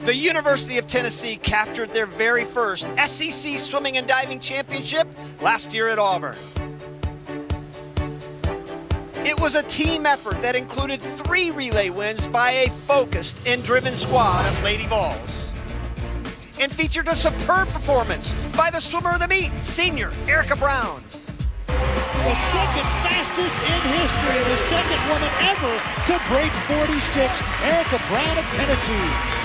The University of Tennessee captured their very first SEC Swimming and Diving Championship last year at Auburn. It was a team effort that included 3 relay wins by a focused and driven squad of Lady Vols, and featured a superb performance by the swimmer of the meet, senior Erica Brown. The second fastest in history, and the second woman ever to break 46, Erica Brown of Tennessee.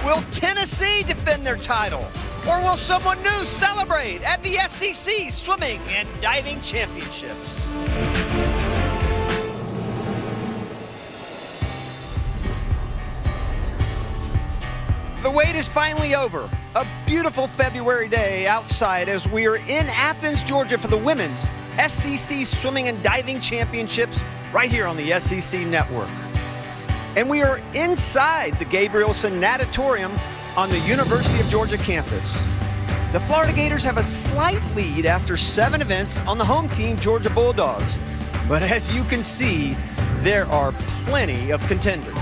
Will Tennessee defend their title, or will someone new celebrate at the SEC Swimming and Diving Championships? The wait is finally over. A beautiful February day outside as we are in Athens, Georgia for the Women's SEC Swimming and Diving Championships right here on the SEC Network. And we are inside the Gabrielson Natatorium on the University of Georgia campus. The Florida Gators have a slight lead after 7 events on the home team, Georgia Bulldogs. But as you can see, there are plenty of contenders.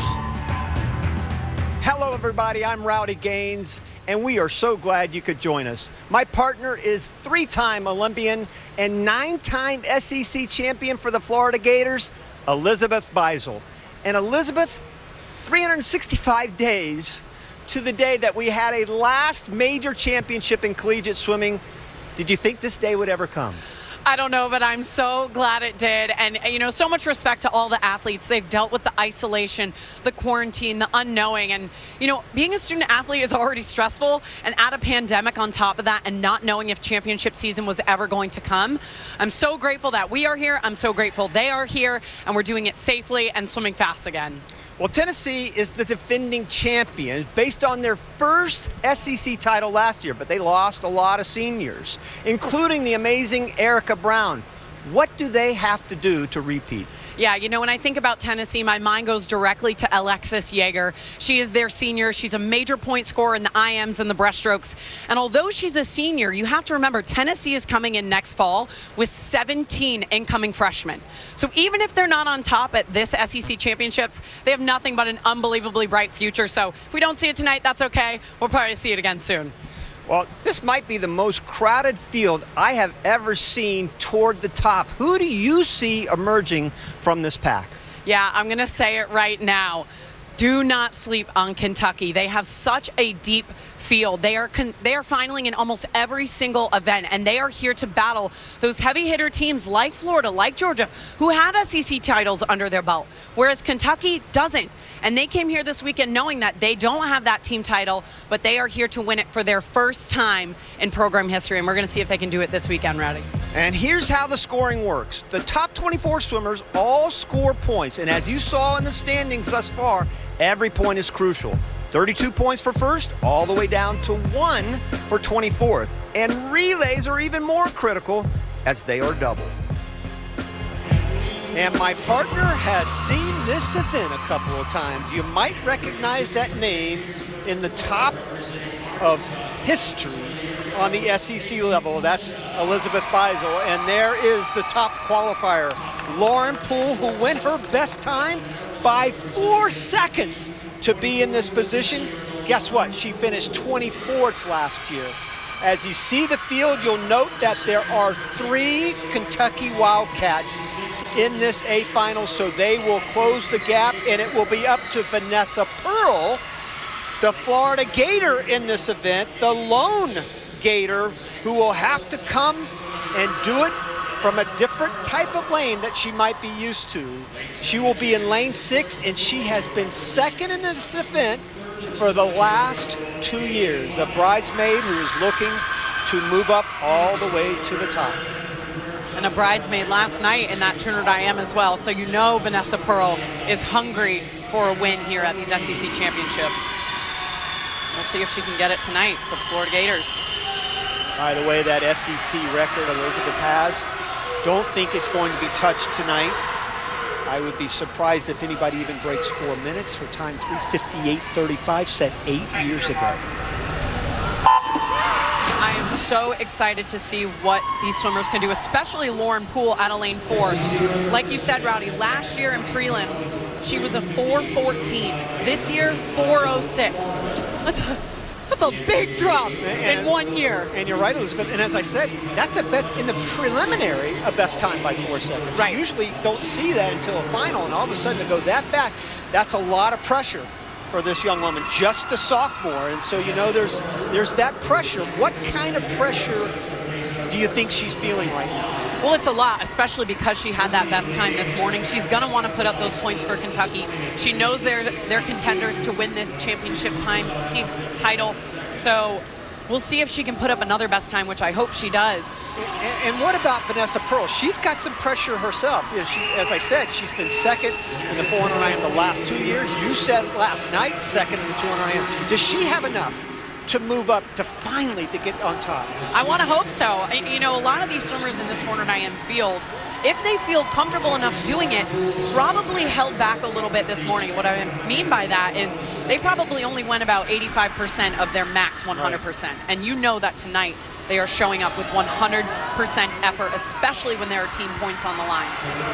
Hello everybody, I'm Rowdy Gaines, and we are so glad you could join us. My partner is 3-time Olympian and 9-time SEC champion for the Florida Gators, Elizabeth Beisel. And Elizabeth, 365 days to the day that we had a last major championship in collegiate swimming. Did you think this day would ever come? I don't know, but I'm so glad it did. And, you know, so much respect to all the athletes. They've dealt with the isolation, the quarantine, the unknowing. And, you know, being a student athlete is already stressful. And add a pandemic on top of that and not knowing if championship season was ever going to come. I'm so grateful that we are here. I'm so grateful they are here. And we're doing it safely and swimming fast again. Well, Tennessee is the defending champion based on their first SEC title last year, but they lost a lot of seniors, including the amazing Erica Brown. What do they have to do to repeat? Yeah, you know, when I think about Tennessee, my mind goes directly to Alexis Yeager. She is their senior. She's a major point scorer in the IMs and the breaststrokes. And although she's a senior, you have to remember Tennessee is coming in next fall with 17 incoming freshmen. So even if they're not on top at this SEC championships, they have nothing but an unbelievably bright future. So if we don't see it tonight, that's okay. We'll probably see it again soon. Well, this might be the most crowded field I have ever seen toward the top. Who do you see emerging from this pack? Yeah, I'm going to say it right now. Do not sleep on Kentucky. They have such a deep field. They are finaling in almost every single event, and they are here to battle those heavy hitter teams like Florida, like Georgia, who have SEC titles under their belt, whereas Kentucky doesn't. And they came here this weekend knowing that they don't have that team title, but they are here to win it for their first time in program history, and we're going to see if they can do it this weekend, Rowdy. And here's how the scoring works. The top 24 swimmers all score points, and as you saw in the standings thus far, every point is crucial. 32 points for first, all the way down to 1 for 24th. And relays are even more critical as they are double. And my partner has seen this event a couple of times. You might recognize that name in the top of history on the SEC level. That's Elizabeth Beisel. And there is the top qualifier, Lauren Poole, who went her best time by 4 seconds to be in this position. Guess what? She finished 24th last year. As you see the field, you'll note that there are 3 Kentucky Wildcats in this A final, so they will close the gap, and it will be up to Vanessa Pearl, the Florida Gator in this event, the lone Gator, who will have to come and do it from a different type of lane that she might be used to. She will be in lane 6, and she has been second in this event for the last 2 years. A bridesmaid who is looking to move up all the way to the top. And a bridesmaid last night in that Trinidad IM as well. So you know Vanessa Pearl is hungry for a win here at these SEC championships. We'll see if she can get it tonight for the Florida Gators. By the way, that SEC record Elizabeth has, don't think it's going to be touched tonight. I would be surprised if anybody even breaks 4 minutes. Her time 3:58.35, set 8 years ago. I am so excited to see what these swimmers can do, especially Lauren Poole out of lane 4. Like you said, Rowdy, last year in prelims, she was a 4:14. This year, 4:06. That's a big drop in 1 year. And you're right, Elizabeth. And as I said, that's in the preliminary, a best time by 4 seconds. Right. You usually don't see that until a final, and all of a sudden to go that fast, that's a lot of pressure for this young woman, just a sophomore. And so, there's that pressure. What kind of pressure do you think she's feeling right now? Well, it's a lot, especially because she had that best time this morning. She's going to want to put up those points for Kentucky. She knows they're contenders to win this championship team title. So we'll see if she can put up another best time, which I hope she does. And what about Vanessa Pearl? She's got some pressure herself. As I said, she's been second in the 400 IM the last 2 years. You said last night, second in the 200 IM. Does she have enough to move up to finally to get on top? I want to hope so. A lot of these swimmers in this 400 IM field, if they feel comfortable enough doing it, probably held back a little bit this morning. What I mean by that is they probably only went about 85% of their max 100%. Right. And you know that tonight they are showing up with 100% effort, especially when there are team points on the line.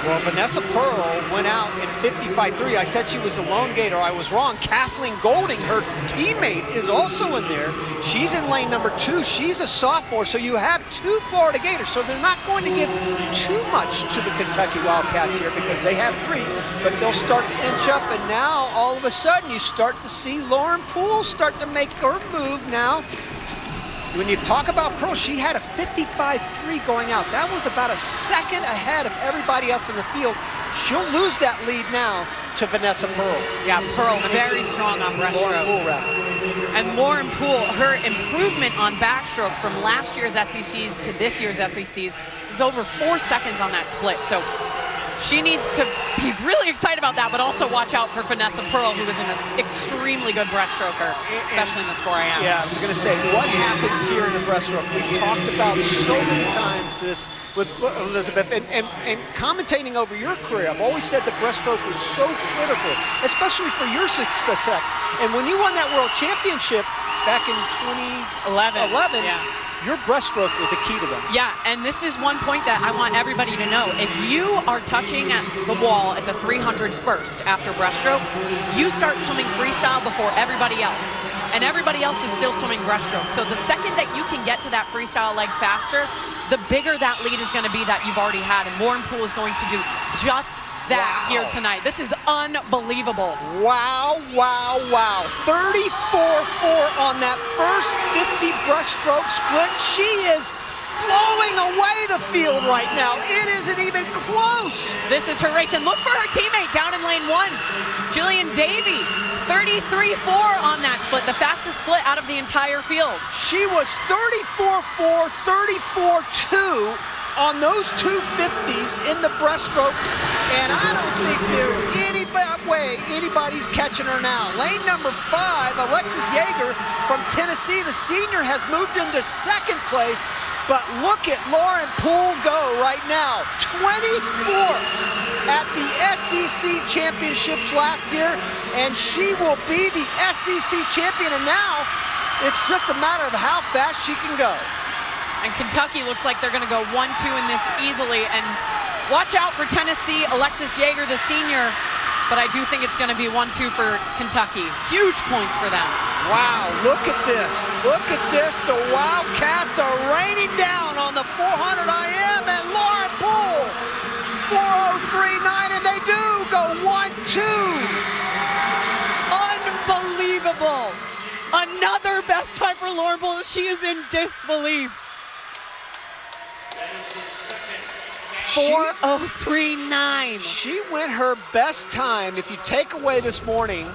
Well, Vanessa Pearl went out in 55.3. I said she was the lone gator. I was wrong. Kathleen Golding, her teammate, is also in there. She's in lane number 2. She's a sophomore, so you have 2 Florida Gators. So they're not going to give too much to the Kentucky Wildcats here because they have 3, but they'll start to inch up. And now, all of a sudden, you start to see Lauren Poole start to make her move now. When you talk about Pearl, she had a 55.3 going out. That was about a second ahead of everybody else in the field. She'll lose that lead now to Vanessa Pearl. Yeah, Pearl very strong on breaststroke. Lauren Poole, and Lauren Poole, her improvement on backstroke from last year's SECs to this year's SECs is over 4 seconds on that split. So she needs to be really excited about that, but also watch out for Vanessa Pearl, who is an extremely good breaststroker, especially in this 4 AM. Yeah, I was going to say, what happens here in the breaststroke? We've talked about so many times this with Elizabeth, and commentating over your career, I've always said the breaststroke was so critical, especially for your success. And when you won that world championship back in 2011, yeah. Your breaststroke was a key to them. Yeah, and this is one point that I want everybody to know. If you are touching at the wall at the 300 first after breaststroke, you start swimming freestyle before everybody else. And everybody else is still swimming breaststroke. So the second that you can get to that freestyle leg faster, the bigger that lead is going to be that you've already had. And Lauren Poole is going to do just that here tonight. This is unbelievable. Wow, wow, wow. 34.4 on that first 50 breaststroke split. She is blowing away the field right now. It isn't even close. This is her race, and look for her teammate down in lane 1, Jillian Davey. 33.4 on that split, the fastest split out of the entire field. She was 34.4, 34.2 on those 250s in the breaststroke, and I don't think there's any way anybody's catching her now. Lane number 5, Alexis Yeager from Tennessee, the senior, has moved into second place, but look at Lauren Poole go right now. 24th at the SEC championships last year, and she will be the SEC champion, and now it's just a matter of how fast she can go. And Kentucky looks like they're going to go 1-2 in this easily. And watch out for Tennessee, Alexis Yeager, the senior. But I do think it's going to be 1-2 for Kentucky. Huge points for them. Wow, look at this. Look at this. The Wildcats are raining down on the 400 IM, and Lauren Poole, 4:03.9, and they do go 1-2. Unbelievable. Another best time for Lauren Poole. She is in disbelief. 4:03.9. She went her best time, if you take away this morning,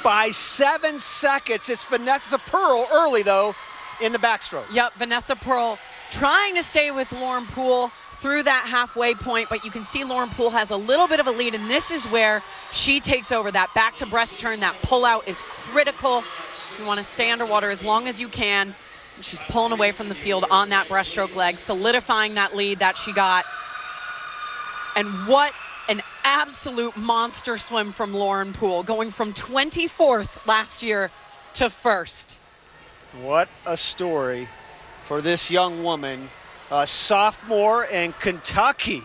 by 7 seconds. It's Vanessa Pearl early, though, in the backstroke. Yep, Vanessa Pearl trying to stay with Lauren Poole through that halfway point, but you can see Lauren Poole has a little bit of a lead, and this is where she takes over. That back to breast turn, that pull out is critical. You want to stay underwater as long as you can. And she's pulling away from the field on that breaststroke leg, solidifying that lead that she got. And what an absolute monster swim from Lauren Poole, going from 24th last year to 1st. What a story for this young woman, a sophomore, and Kentucky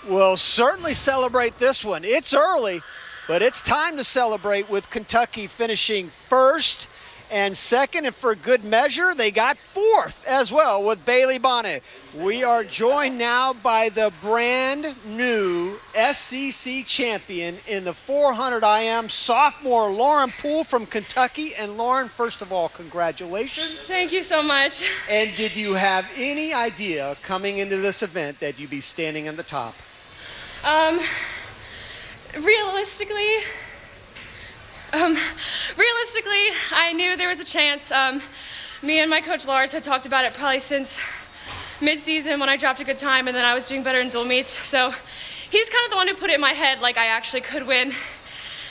will certainly celebrate this one. It's early, but it's time to celebrate with Kentucky finishing 1st And second, and for good measure, they got fourth as well with Bailey Bonnet. We are joined now by the brand new SEC champion in the 400 IM, sophomore Lauren Poole from Kentucky. And Lauren, first of all, congratulations. Thank you so much. And did you have any idea coming into this event that you'd be standing on the top? Realistically, I knew there was a chance. Me and my coach Lars had talked about it probably since mid-season when I dropped a good time, and then I was doing better in dual meets. So he's kind of the one who put it in my head like I actually could win. And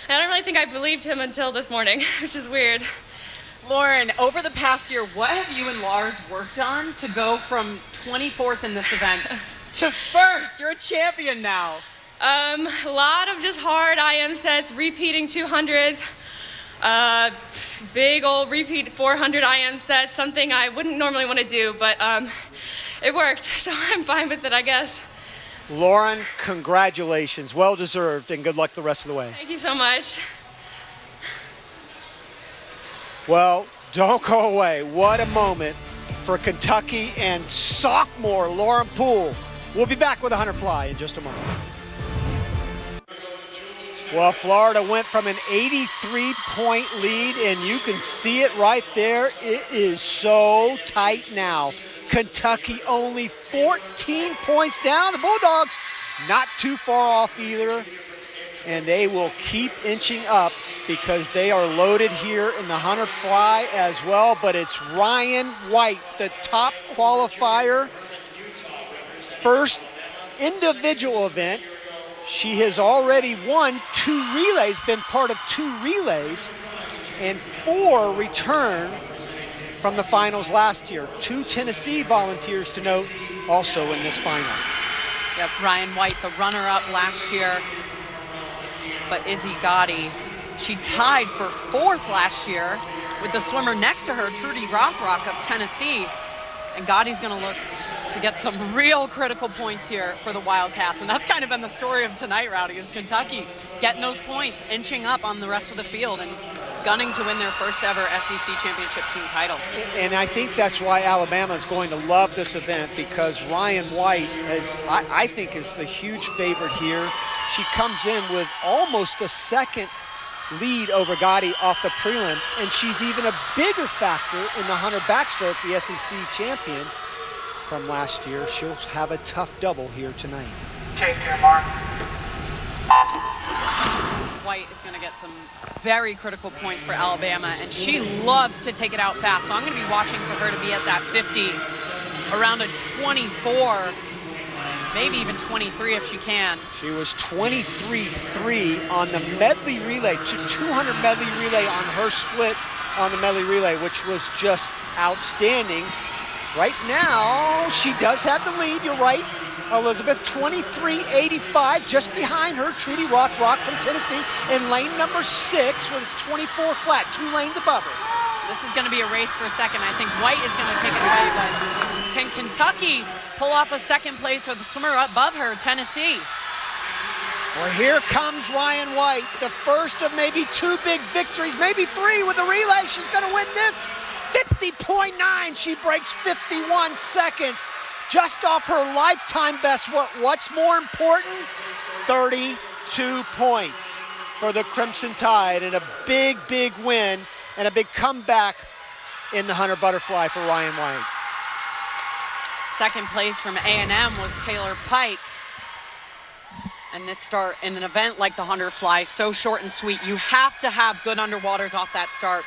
I don't really think I believed him until this morning, which is weird. Lauren, over the past year, what have you and Lars worked on to go from 24th in this event to first? You're a champion now. A lot of just hard IM sets, repeating 200s, big old repeat 400 IM sets, something I wouldn't normally want to do, but it worked, so I'm fine with it, I guess. Lauren, congratulations. Well deserved, and good luck the rest of the way. Thank you so much. Well, don't go away. What a moment for Kentucky and sophomore Lauren Poole. We'll be back with a 100 fly in just a moment. Well, Florida went from an 83-point lead, and you can see it right there. It is so tight now. Kentucky only 14 points down. The Bulldogs not too far off either, and they will keep inching up because they are loaded here in the 100 fly as well. But it's Ryan White, the top qualifier, first individual event. She has already won 2 relays, been part of 2 relays, and 4 return from the finals last year. 2 Tennessee volunteers to note also in this final. Yep, Ryan White, the runner-up last year. But Izzy Gotti, she tied for 4th last year with the swimmer next to her, Trudy Rothrock of Tennessee. And Gotti's going to look to get some real critical points here for the Wildcats. And that's kind of been the story of tonight, Rowdy, is Kentucky getting those points, inching up on the rest of the field, and gunning to win their first ever SEC championship team title. And I think that's why Alabama is going to love this event, because Ryan White, I think, is the huge favorite here. She comes in with almost a second lead over Gotti off the prelim, and she's even a bigger factor in the 100 backstroke, the SEC champion from last year. She'll have a tough double here tonight. Take care, Mark. White is going to get some very critical points for Alabama, and she loves to take it out fast. So I'm going to be watching for her to be at that 50, around a 24, maybe even 23 if she can. She was 23-3 on the medley relay, 200 medley relay on her split on the medley relay, which was just outstanding. Right now, she does have the lead, you're right, Elizabeth, 23.85, just behind her, Trudy Rothrock from Tennessee in lane number 6 with 24 flat, 2 lanes above her. This is going to be a race for a second. I think White is going to take it away, but can Kentucky pull off a second place with the swimmer above her, Tennessee? Well, here comes Ryan White, the first of maybe 2 big victories, maybe 3 with the relay. She's going to win this. 50.9, she breaks 51 seconds, just off her lifetime best. What's more important? 32 points for the Crimson Tide, and a big, big win and a big comeback in the 100 butterfly for Ryan White. Second place from A&M was Taylor Pike. And this start in an event like the 100 fly, so short and sweet, you have to have good underwaters off that start.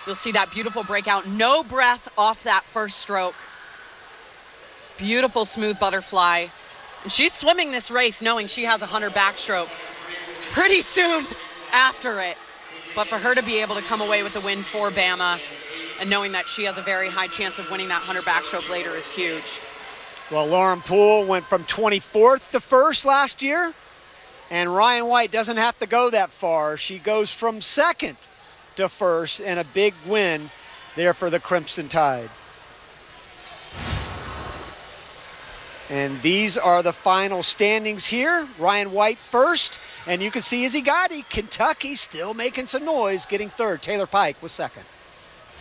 You'll see that beautiful breakout, no breath off that first stroke. Beautiful smooth butterfly. And she's swimming this race knowing she has a 100 backstroke pretty soon after it. But for her to be able to come away with the win for Bama and knowing that she has a very high chance of winning that 100 backstroke later is huge. Well, Lauren Poole went from 24th to 1st last year, and Ryan White doesn't have to go that far. She goes from 2nd to 1st, and a big win there for the Crimson Tide. And these are the final standings here. Ryan White 1st, and you can see Izzy Gotti, Kentucky, still making some noise, getting 3rd. Taylor Pike was 2nd.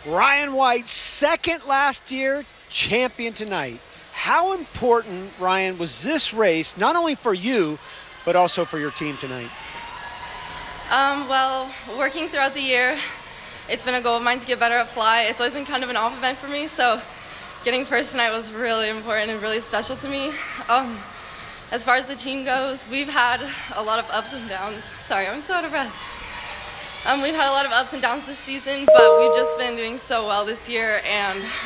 Ryan White, second last year, champion tonight. How important, Ryan, was this race, not only for you, but also for your team tonight? Well, working throughout the year, it's been a goal of mine to get better at fly. It's always been kind of an off event for me, so getting first tonight was really important and really special to me. As far as the team goes, we've had a lot of ups and downs. Sorry, I'm so out of breath. We've had a lot of ups and downs this season, but we've just been doing so well this year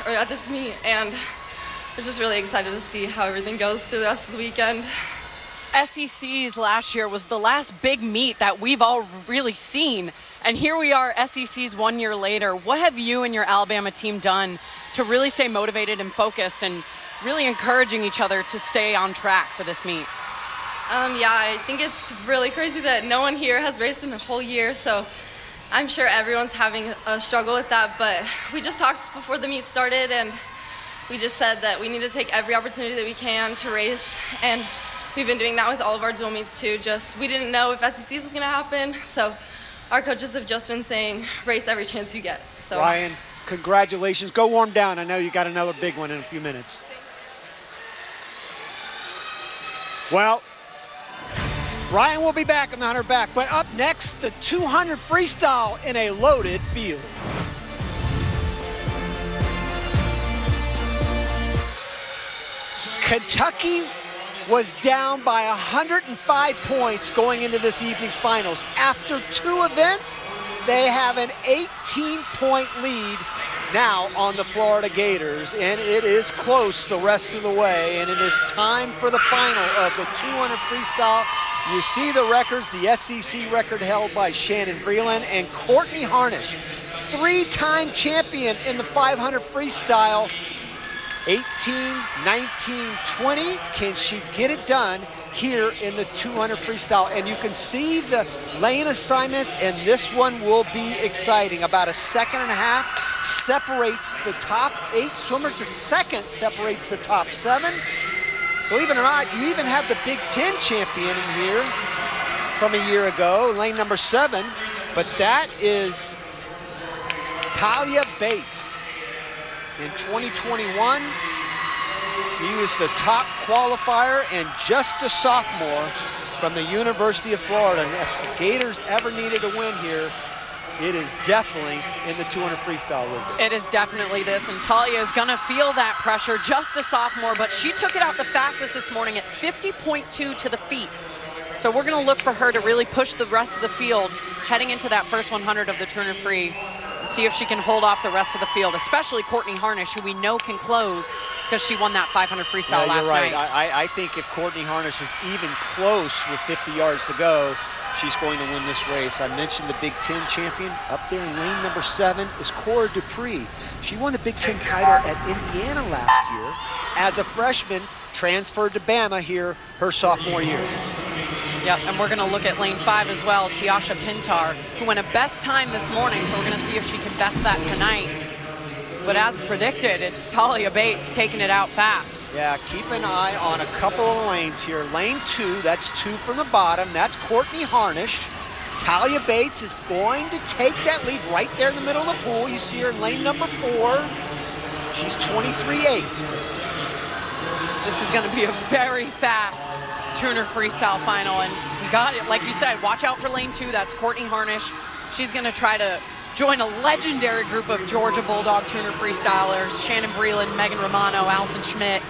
or at this meet, and we're just really excited to see how everything goes through the rest of the weekend. SEC's last year was the last big meet that we've all really seen. And here we are, SEC's 1 year later. What have you and your Alabama team done to really stay motivated and focused and really encouraging each other to stay on track for this meet? Yeah, I think it's really crazy that no one here has raced in a whole year, so I'm sure everyone's having a struggle with that, but we just talked before the meet started, and we just said that we need to take every opportunity that we can to race, and we've been doing that with all of our dual meets too. We didn't know if SECs was going to happen, so our coaches have just been saying race every chance you get. So Ryan, congratulations. Go warm down. I know you got another big one in a few minutes. Well, Ryan will be back on her back, but up next, the 200 freestyle in a loaded field. Kentucky was down by 105 points going into this evening's finals. After two events, they have an 18-point lead now on the Florida Gators, and it is close the rest of the way, and it is time for the final of the 200 freestyle. You see the records, the SEC record held by Shannon Vreeland and Courtney Harnish, three-time champion in the 500 freestyle. 18, 19, 20. Can she get it done here in the 200 freestyle? And you can see the lane assignments, and this one will be exciting. About a second and a half separates the top 8 swimmers. The second separates the top 7. Believe it or not, you even have the Big Ten champion in here from a year ago, lane number 7. But that is Talia Bates. In 2021, she is the top qualifier and just a sophomore from the University of Florida. And if the Gators ever needed a win here, it is definitely in the 200 freestyle league. It is definitely this, and Talia is gonna feel that pressure, just a sophomore, but she took it out the fastest this morning at 50.2 to the feet. So we're gonna look for her to really push the rest of the field heading into that first 100 of the 200 free. See if she can hold off the rest of the field, especially Courtney Harnish, who we know can close because she won that 500 freestyle last night. You're right. I think if Courtney Harnish is even close with 50 yards to go, she's going to win this race. I mentioned the Big Ten champion. Up there in lane number 7 is Cora Dupree. She won the Big Ten title at Indiana last year as a freshman, transferred to Bama here her sophomore year. Yep, and we're going to look at lane 5 as well, Tiasha Pintar, who went a best time this morning, so we're going to see if she can best that tonight. But as predicted, it's Talia Bates taking it out fast. Yeah, keep an eye on a couple of lanes here. Lane 2, that's 2 from the bottom. That's Courtney Harnish. Talia Bates is going to take that lead right there in the middle of the pool. You see her in lane number 4. She's 23.8. This is going to be a very fast 200 freestyle final, and we got it. Like you said, watch out for lane 2. That's Courtney Harnish. She's going to try to join a legendary group of Georgia Bulldog 200 freestylers: Shannon Vreeland, Megan Romano, Allison Schmidt,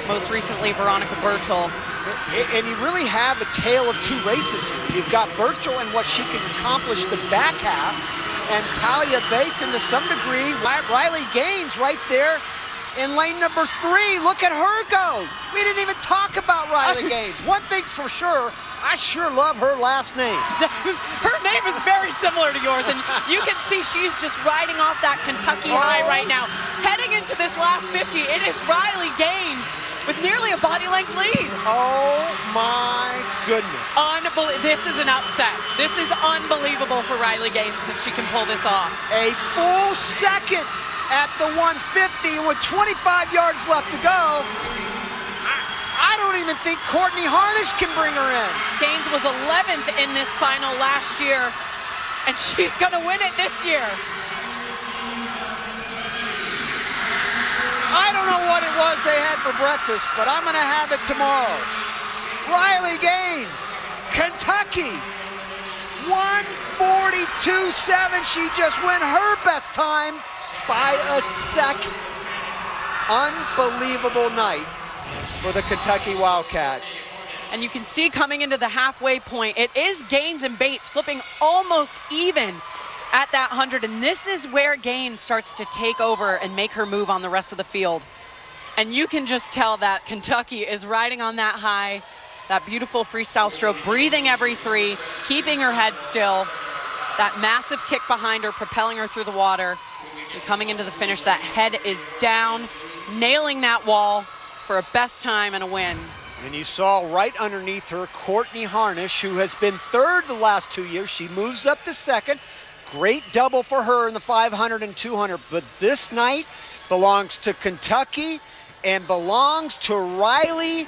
most recently Veronica Burchell. And you really have a tale of 2 races here. You've got Burchell and what she can accomplish the back half, and Talia Bates, and to some degree, Riley Gaines right there in lane number 3. Look at her go. We didn't even talk about Riley Gaines. One thing for sure, I sure love her last name. Her name is very similar to yours, and you can see she's just riding off that Kentucky high right now. Heading into this last 50, it is Riley Gaines with nearly a body length lead. Oh my goodness. This is an upset. This is unbelievable for Riley Gaines if she can pull this off. A full second at the 150 with 25 yards left to go. I don't even think Courtney Harnish can bring her in. Gaines was 11th in this final last year, and she's gonna win it this year. was they had for breakfast, but I'm gonna have it tomorrow. Riley Gaines, Kentucky, 1:42.7. She just went her best time by a second. Unbelievable night for the Kentucky Wildcats. And you can see coming into the halfway point, it is Gaines and Bates flipping almost even at that 100. And this is where Gaines starts to take over and make her move on the rest of the field. And you can just tell that Kentucky is riding on that high, that beautiful freestyle stroke, breathing every three, keeping her head still. That massive kick behind her, propelling her through the water. And coming into the finish, that head is down, nailing that wall for a best time and a win. And you saw right underneath her Courtney Harnish, who has been third the last 2 years. She moves up to second. Great double for her in the 500 and 200. But this night belongs to Kentucky and belongs to Riley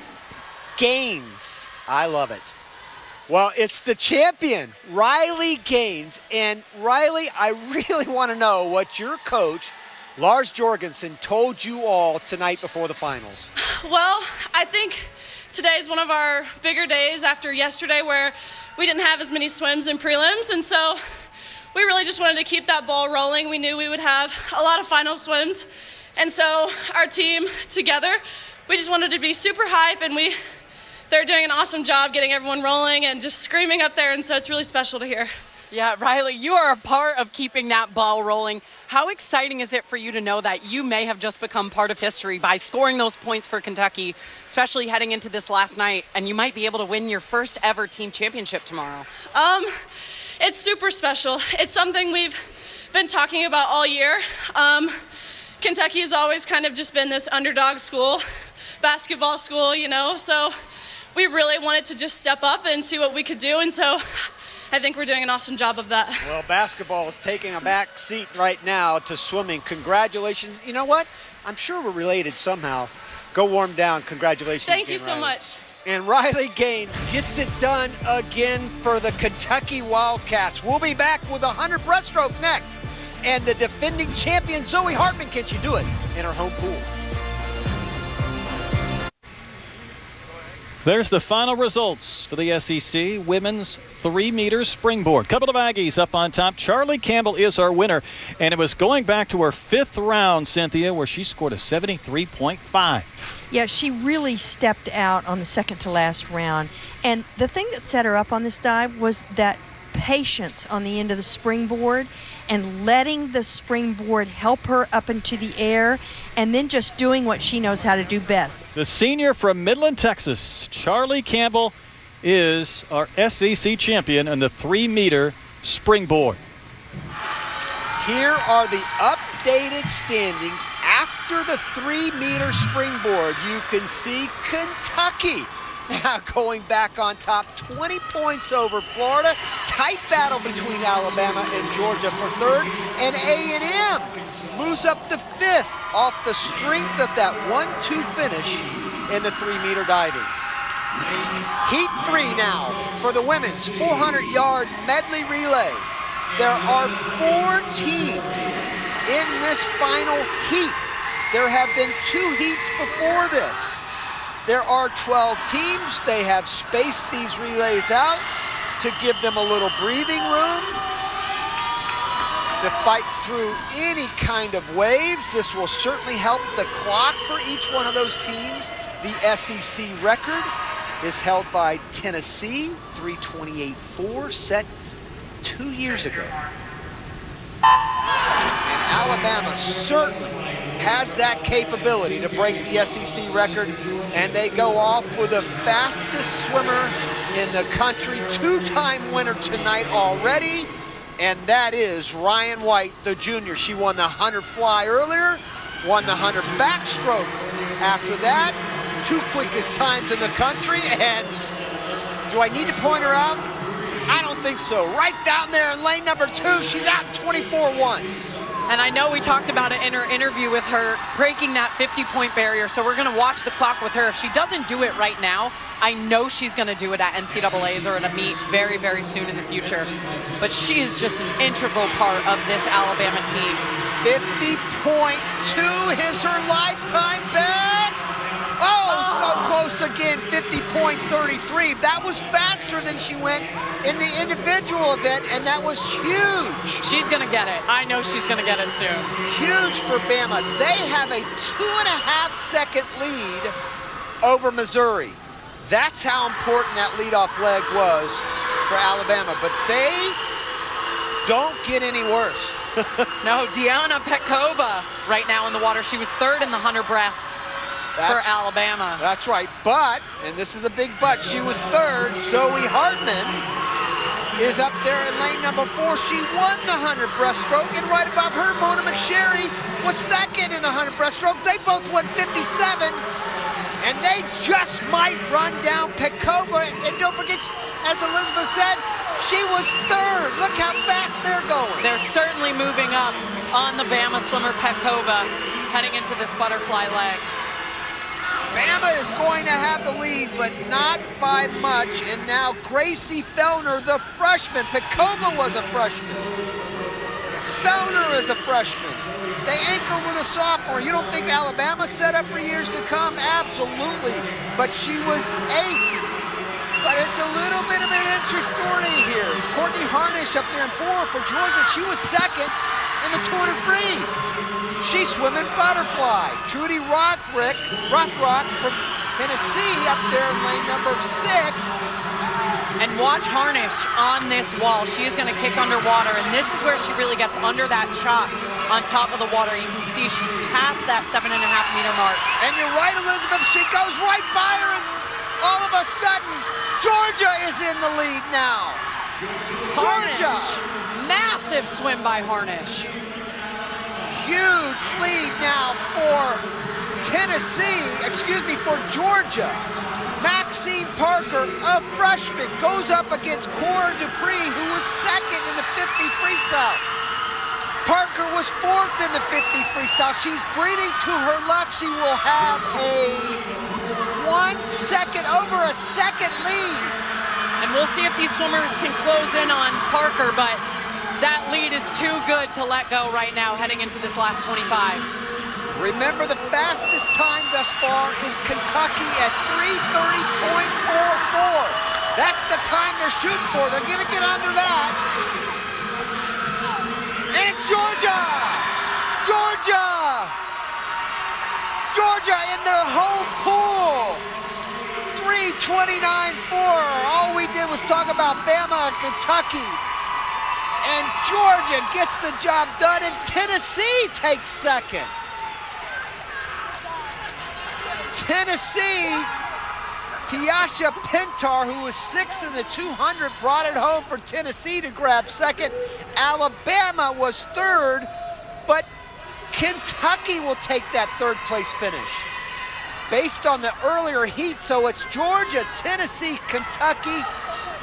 Gaines. I love it. Well, it's the champion, Riley Gaines. And Riley, I really want to know what your coach, Lars Jorgensen, told you all tonight before the finals. Well, I think today is one of our bigger days after yesterday where we didn't have as many swims and prelims, and so we really just wanted to keep that ball rolling. We knew we would have a lot of final swims, and so our team together, we just wanted to be super hype, and they're doing an awesome job getting everyone rolling and just screaming up there, and so it's really special to hear. Yeah, Riley, you are a part of keeping that ball rolling. How exciting is it for you to know that you may have just become part of history by scoring those points for Kentucky, especially heading into this last night, and you might be able to win your first ever team championship tomorrow? It's super special. It's something we've been talking about all year. Kentucky has always kind of just been this underdog school, basketball school, you know, so we really wanted to just step up and see what we could do, and so I think we're doing an awesome job of that. Well, basketball is taking a back seat right now to swimming. Congratulations. You know what? I'm sure we're related somehow. Go warm down. Congratulations. Thank again, you so Riley. much. And Riley Gaines gets it done again for the Kentucky Wildcats. We'll be back with 100 breaststroke next. And the defending champion, Zoe Hartman, can she do it in her home pool? There's the final results for the SEC women's 3-meter springboard. Couple of Aggies up on top. Charlie Campbell is our winner, and it was going back to her 5th round, Cynthia, where she scored a 73.5. Yeah, she really stepped out on the second to last round. And the thing that set her up on this dive was that patience on the end of the springboard and letting the springboard help her up into the air and then just doing what she knows how to do best. The senior from Midland, Texas, Charlie Campbell, is our SEC champion in the 3-meter springboard. Here are the updated standings after the 3-meter springboard. You can see Kentucky now going back on top, 20 points over Florida. Tight battle between Alabama and Georgia for 3rd, and A&M moves up to 5th off the strength of that 1-2 finish in the 3-meter diving. Heat 3 now for the women's 400-yard medley relay. There are 4 teams in this final heat. There have been 2 heats before this. There are 12 teams. They have spaced these relays out to give them a little breathing room to fight through any kind of waves. This will certainly help the clock for each one of those teams. The SEC record is held by Tennessee, 328.4, set 2 years ago. And Alabama certainly has that capability to break the SEC record, and they go off with the fastest swimmer in the country, 2-time winner tonight already, and that is Ryan White, the junior. She won the 100 fly earlier, won the 100 backstroke after that, 2 quickest times in the country, and do I need to point her out? I don't think so. Right down there in lane number 2, she's out 24-1. And I know we talked about it in her interview with her breaking that 50-point barrier, so we're going to watch the clock with her. If she doesn't do it right now, I know she's going to do it at NCAAs or in a meet very, very soon in the future. But she is just an integral part of this Alabama team. 50.2 is her lifetime best. close again, 50.33. That was faster than she went in the individual event, and that was huge. She's going to get it. I know she's going to get it soon. Huge for Bama. They have a 2.5-second lead over Missouri. That's how important that leadoff leg was for Alabama, but they don't get any worse. No, Deanna Petkova right now in the water. She was third in the 100 breast for Alabama. That's right, but, and this is a big but, she was third. Zoe Hartman is up there in lane number 4. She won the 100 breaststroke, and right above her, Mona McSherry was second in the 100 breaststroke. They both won 57, and they just might run down Petkova. And don't forget, as Elizabeth said, she was third. Look how fast they're going. They're certainly moving up on the Bama swimmer Petkova heading into this butterfly leg. Bama is going to have the lead, but not by much. And now Gracie Fellner, the freshman. Petkova was a freshman. Fellner is a freshman. They anchor with a sophomore. You don't think Alabama's set up for years to come? Absolutely. But she was 8th. But it's a little bit of an interesting story here. Courtney Harnish up there in 4 for Georgia. She was second in the 200 free. She's swimming butterfly. Trudy Rothrock from Tennessee up there in lane number 6. And watch Harnish on this wall. She is going to kick underwater, and this is where she really gets under that chop on top of the water. You can see she's past that 7.5-meter mark. And you're right, Elizabeth. She goes right by her, and all of a sudden, Georgia is in the lead now. Georgia. Harnish. Massive swim by Harnish. Huge lead now for for Georgia. Maxine Parker, a freshman, goes up against Cora Dupree, who was second in the 50 freestyle. Parker was 4th in the 50 freestyle. She's breathing to her left. She will have over a second lead. And we'll see if these swimmers can close in on Parker, but that lead is too good to let go right now heading into this last 25. Remember, the fastest time thus far is Kentucky at 3:30.44. That's the time they're shooting for. They're going to get under that. And it's Georgia! Georgia! Georgia in their home pool. 3:29.4. All we did was talk about Bama and Kentucky. And Georgia gets the job done, and Tennessee takes second. Tennessee, Tiasha Pintar, who was 6th in the 200, brought it home for Tennessee to grab second. Alabama was 3rd, but Kentucky will take that 3rd place finish based on the earlier heat. So it's Georgia, Tennessee, Kentucky,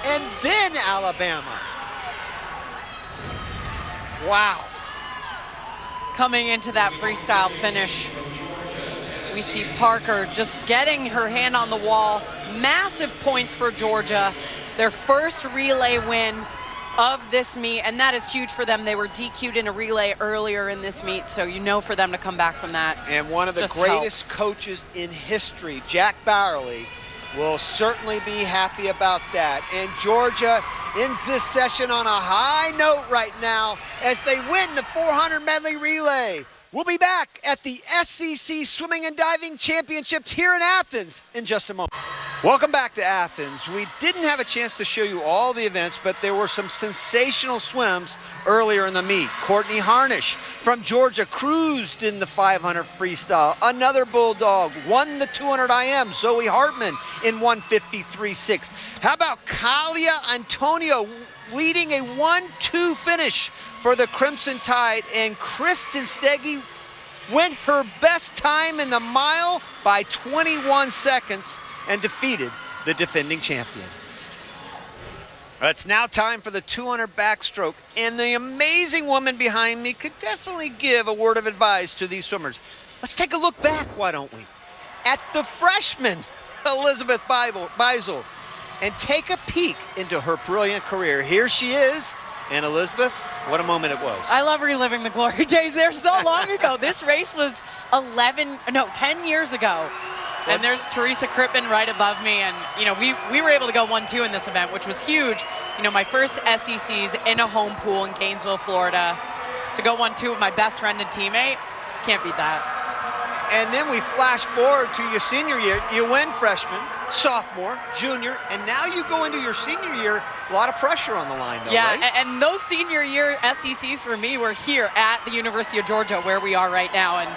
and then Alabama. Wow. Coming into that freestyle finish, we see Parker just getting her hand on the wall. Massive points for Georgia. Their first relay win of this meet, and that is huge for them. They were DQ'd in a relay earlier in this meet, so you know for them to come back from that. And one of the greatest coaches in history, Jack Bowerly, will certainly be happy about that. And Georgia ends this session on a high note right now as they win the 400 medley relay. We'll be back at the SEC Swimming and Diving Championships here in Athens in just a moment. Welcome back to Athens. We didn't have a chance to show you all the events, but there were some sensational swims earlier in the meet. Courtney Harnish from Georgia cruised in the 500 freestyle. Another Bulldog won the 200 IM. Zoe Hartman in 1:53.6. How about Kalia Antonio leading a 1-2 finish for the Crimson Tide, and Kristen Steggy went her best time in the mile by 21 seconds and defeated the defending champion. It's now time for the 200 backstroke, and the amazing woman behind me could definitely give a word of advice to these swimmers. Let's take a look back, why don't we, at the freshman, Elizabeth Beisel, and take a peek into her brilliant career. Here she is, and Elizabeth, what a moment it was. I love reliving the glory days. They're so long ago. This race was 10 years ago. And there's Teresa Crippen right above me. And, you know, we were able to go 1-2 in this event, which was huge. You know, my first SECs in a home pool in Gainesville, Florida. To go 1-2 with my best friend and teammate, can't beat that. And then we flash forward to your senior year. You win freshman, sophomore, junior, and now you go into your senior year, a lot of pressure on the line, though, yeah, right? and those senior year SECs for me were here at the University of Georgia, where we are right now. And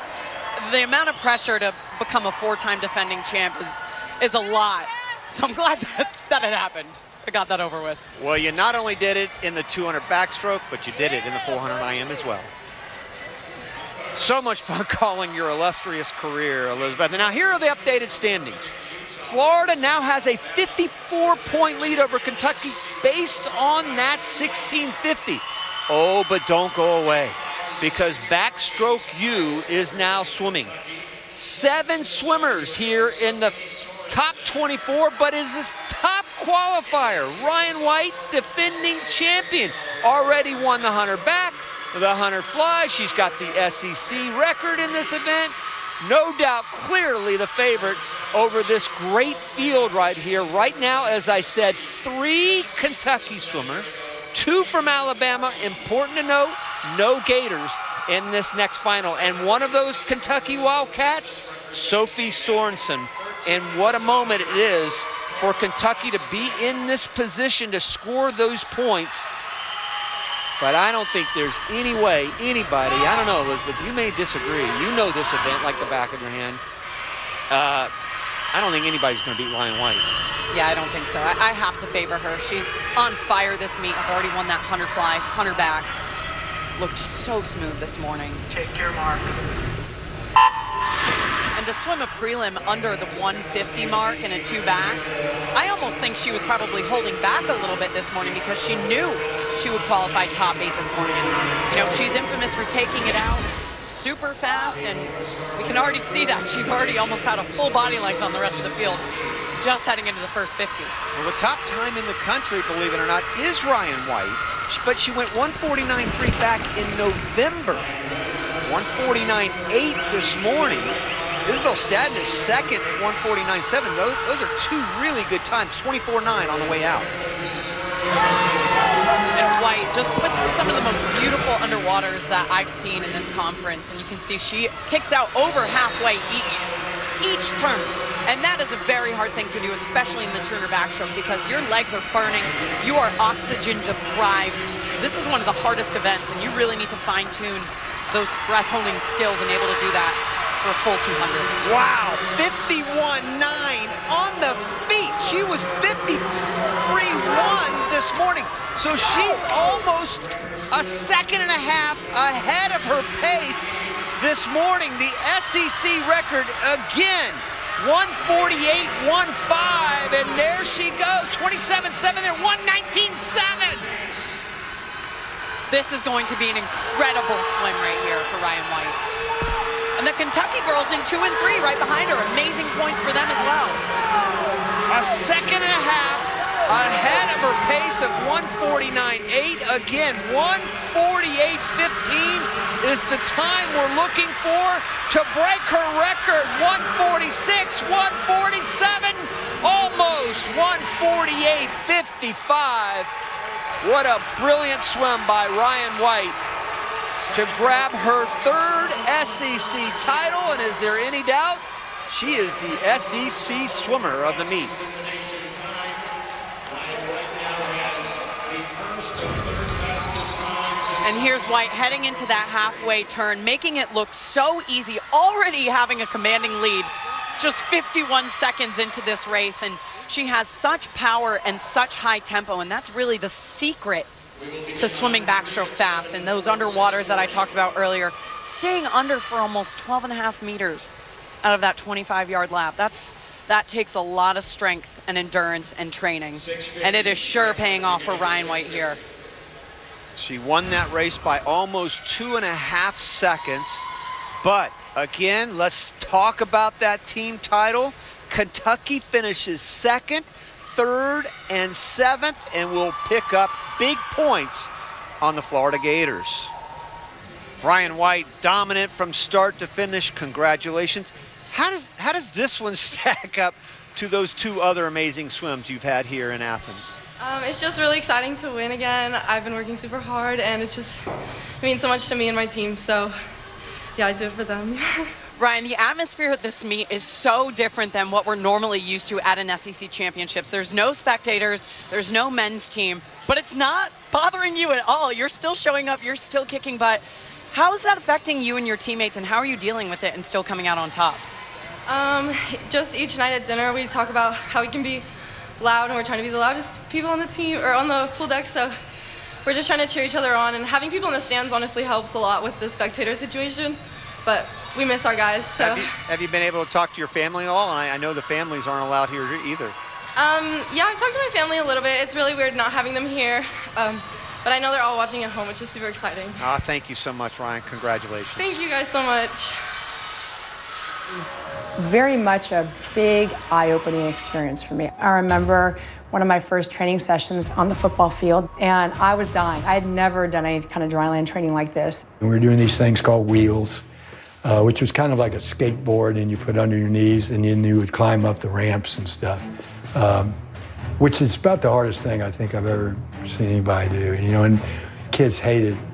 the amount of pressure to become a 4-time defending champ is a lot. So I'm glad that it happened. I got that over with. Well, you not only did it in the 200 backstroke, but you did it in the 400 IM as well. So much fun calling your illustrious career, Elizabeth. And now here are the updated standings. Florida now has a 54-point lead over Kentucky based on that 1650. Oh, but don't go away, because backstroke U is now swimming. 7 swimmers here in the top 24, but is this top qualifier. Ryan White, defending champion, already won the 100 back, the 100 fly. She's got the SEC record in this event. No doubt, clearly the favorite over this great field right here. Right now, as I said, 3 Kentucky swimmers, 2 from Alabama. Important to note, no Gators in this next final. And one of those Kentucky Wildcats, Sophie Sorensen. And what a moment it is for Kentucky to be in this position to score those points. But I don't think there's any way anybody, I don't know, Elizabeth, you may disagree. You know this event like the back of your hand. I don't think anybody's going to beat Ryan White. Yeah, I don't think so. I have to favor her. She's on fire this meet. Has already won that 100 fly, 100 back. Looked so smooth this morning. Take your mark. And to swim a prelim under the 150 mark and a 2 back, I almost think she was probably holding back a little bit this morning because she knew she would qualify top 8 this morning. And, you know, she's infamous for taking it out super fast, and we can already see that. She's already almost had a full body length on the rest of the field, just heading into the first 50. Well, the top time in the country, believe it or not, is Ryan White, but she went 149.3 back in November. 149.8 this morning. Isabel Stadden is second at 149.7. Those are 2 really good times. 24.9 on the way out. And White, just with some of the most beautiful underwaters that I've seen in this conference, and you can see she kicks out over halfway each turn. And that is a very hard thing to do, especially in the Turner backstroke, because your legs are burning, you are oxygen deprived. This is one of the hardest events, and you really need to fine-tune those breath-holding skills and able to do that for a full 200. Wow, 51.9 on the feet. She was 53.1 this morning. So she's almost a second and a half ahead of her pace this morning. The SEC record again, 148.15, and there she goes, 27.7 there, 119.7. This is going to be an incredible swim right here for Ryan White. And the Kentucky girls in 2 and 3 right behind her. Amazing points for them as well. A second and a half ahead of her pace of 149.8. Again, 148.15 is the time we're looking for to break her record. 146, 147, almost 148.55. What a brilliant swim by Ryan White to grab her 3rd SEC title, and is there any doubt? She is the SEC swimmer of the meet. And here's White heading into that halfway turn, making it look so easy, already having a commanding lead, just 51 seconds into this race, and she has such power and such high tempo, and that's really the secret to swimming backstroke fast. And those underwaters that I talked about earlier, staying under for almost 12.5 meters out of that 25-yard lap. That takes a lot of strength and endurance and training, and it is sure paying off for Ryan White here. She won that race by almost 2.5 seconds. But again, let's talk about that team title. Kentucky finishes 2nd, 3rd, and 7th, and will pick up big points on the Florida Gators. Ryan White dominant from start to finish. Congratulations. How does this one stack up to those two other amazing swims you've had here in Athens? It's just really exciting to win again. I've been working super hard, and it means so much to me and my team. So, yeah, I do it for them. Ryan, the atmosphere at this meet is so different than what we're normally used to at an SEC Championships. There's no spectators, there's no men's team, but it's not bothering you at all. You're still showing up, you're still kicking butt. How is that affecting you and your teammates, and how are you dealing with it and still coming out on top? Just each night at dinner, we talk about how we can be loud, and we're trying to be the loudest people on the team or on the pool deck. So we're just trying to cheer each other on, and having people in the stands honestly helps a lot with the spectator situation. But we miss our guys. So have you been able to talk to your family at all? And I know the families aren't allowed here either. Yeah, I've talked to my family a little bit. It's really weird not having them here. But I know they're all watching at home, which is super exciting. Thank you so much, Ryan. Congratulations. Thank you guys so much. Very much a big eye-opening experience for me. I remember one of my first training sessions on the football field, and I was dying. I had never done any kind of dryland training like this. We were doing these things called wheels, which was kind of like a skateboard, and you put under your knees, and then you would climb up the ramps and stuff, which is about the hardest thing I think I've ever seen anybody do. And kids hated them.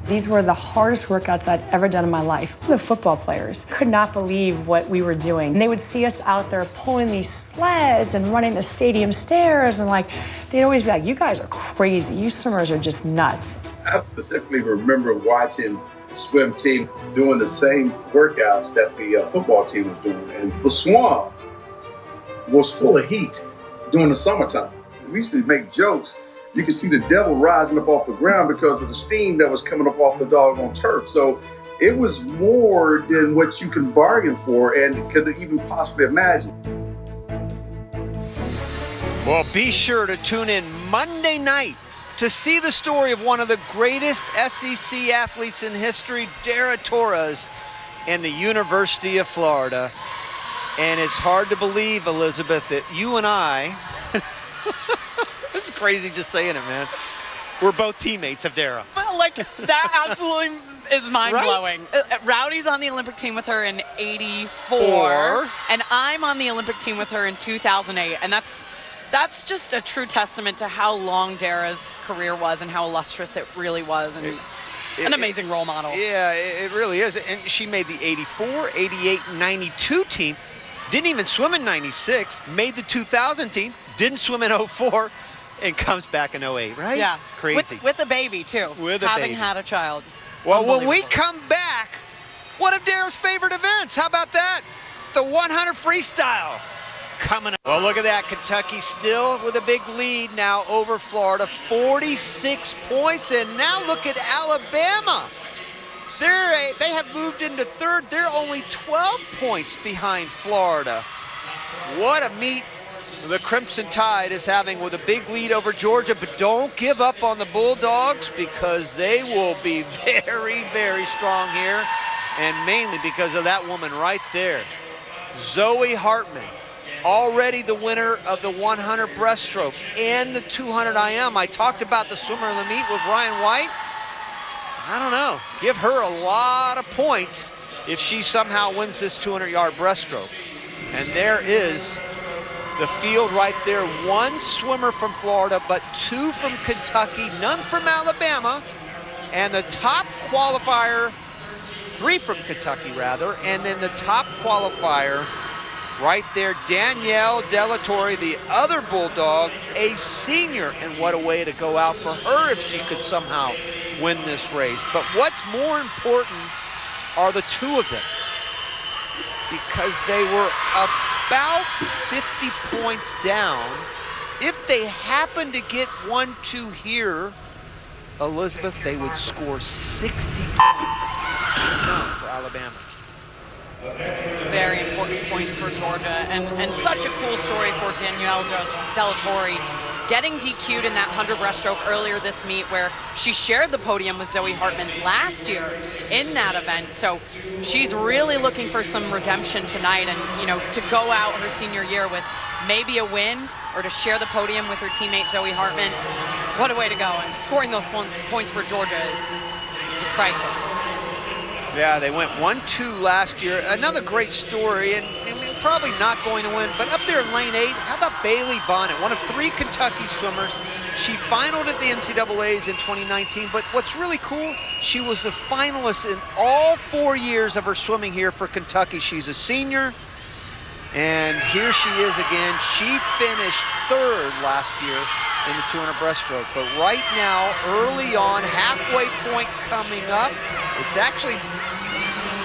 These were the hardest workouts I'd ever done in my life. The football players could not believe what we were doing. And they would see us out there pulling these sleds and running the stadium stairs, and they'd always be like, "You guys are crazy. You swimmers are just nuts." I specifically remember watching the swim team doing the same workouts that the football team was doing. And the swamp was full of heat during the summertime. We used to make jokes. You could see the devil rising up off the ground because of the steam that was coming up off the doggone turf. So it was more than what you can bargain for and could even possibly imagine. Well, be sure to tune in Monday night to see the story of one of the greatest SEC athletes in history, Dara Torres, and the University of Florida. And it's hard to believe, Elizabeth, that you and I, this is crazy just saying it, man, we're both teammates of Dara. But that absolutely is mind-blowing. Right? Rowdy's on the Olympic team with her in '84, and I'm on the Olympic team with her in 2008, and that's just a true testament to how long Dara's career was and how illustrious it really was, and an amazing role model. Yeah, it really is. And she made the '84, '88, '92 team. Didn't even swim in '96. Made the 2000 team. Didn't swim in '04, and comes back in '08. Right? Yeah. Crazy. With a baby too. With a having baby. had a child. Well, when we come back, one of Dara's favorite events. How about that? The 100 freestyle. Coming up. Well, look at that. Kentucky still with a big lead now over Florida, 46 points. And now look at Alabama. They have moved into third. They're only 12 points behind Florida. What a meet the Crimson Tide is having with a big lead over Georgia. But don't give up on the Bulldogs, because they will be very, very strong here. And mainly because of that woman right there, Zoe Hartman. Already the winner of the 100 breaststroke and the 200 IM. I talked about the swimmer in the meet with Ryan White. I don't know. Give her a lot of points if she somehow wins this 200-yard breaststroke. And there is the field right there. One swimmer from Florida, but two from Kentucky, none from Alabama. And the top qualifier, three from Kentucky rather, and then the top qualifier right there, Danielle Delatorre, the other Bulldog, a senior, and what a way to go out for her if she could somehow win this race. But what's more important are the two of them, because they were about 50 points down. If they happen to get 1-2 here, Elizabeth, they would score 60 points for Alabama. Very important points for Georgia, and such a cool story for Danielle Delatorre, getting DQ'd in that 100 breaststroke earlier this meet, where she shared the podium with Zoe Hartman last year in that event. So she's really looking for some redemption tonight, and to go out her senior year with maybe a win or to share the podium with her teammate Zoe Hartman. What a way to go, and scoring those points for Georgia is priceless. Yeah, they went 1-2 last year. Another great story, and probably not going to win, but up there in lane 8, how about Bailey Bonnet, one of 3 Kentucky swimmers. She finaled at the NCAAs in 2019, but what's really cool, she was a finalist in all 4 years of her swimming here for Kentucky. She's a senior, and here she is again. She finished 3rd last year in the 200 breaststroke, but right now, early on, halfway point coming up, it's actually,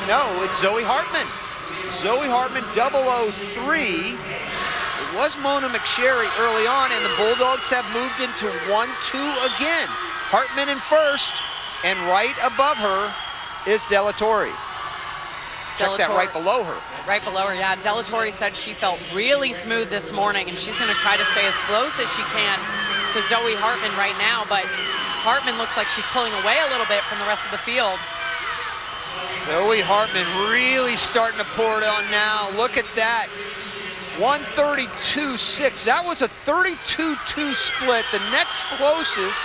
no, it's Zoe Hartman. Zoe Hartman, 003. It was Mona McSherry early on, and the Bulldogs have moved into 1-2 again. Hartman in first, and right above her is Delatorre. Check that right below her. Right below her, yeah. Delatorre said she felt really smooth this morning, and she's going to try to stay as close as she can to Zoe Hartman right now, but Hartman looks like she's pulling away a little bit from the rest of the field. Zoe Hartman really starting to pour it on now. Look at that. 132.6. That was a 32-2 split. The next closest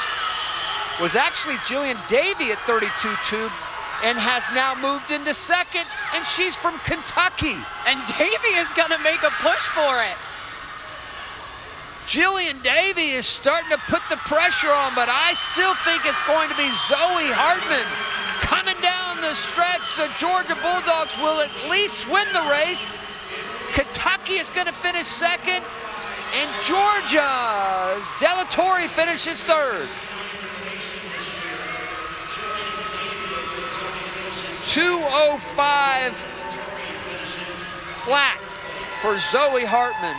was actually Jillian Davey at 32.2 and has now moved into second, and she's from Kentucky. And Davey is going to make a push for it. Jillian Davey is starting to put the pressure on, but I still think it's going to be Zoe Hartman coming down the stretch. The Georgia Bulldogs will at least win the race. Kentucky is going to finish second, and Georgia's Delatorre finishes 3rd. 2:05 flat for Zoe Hartman.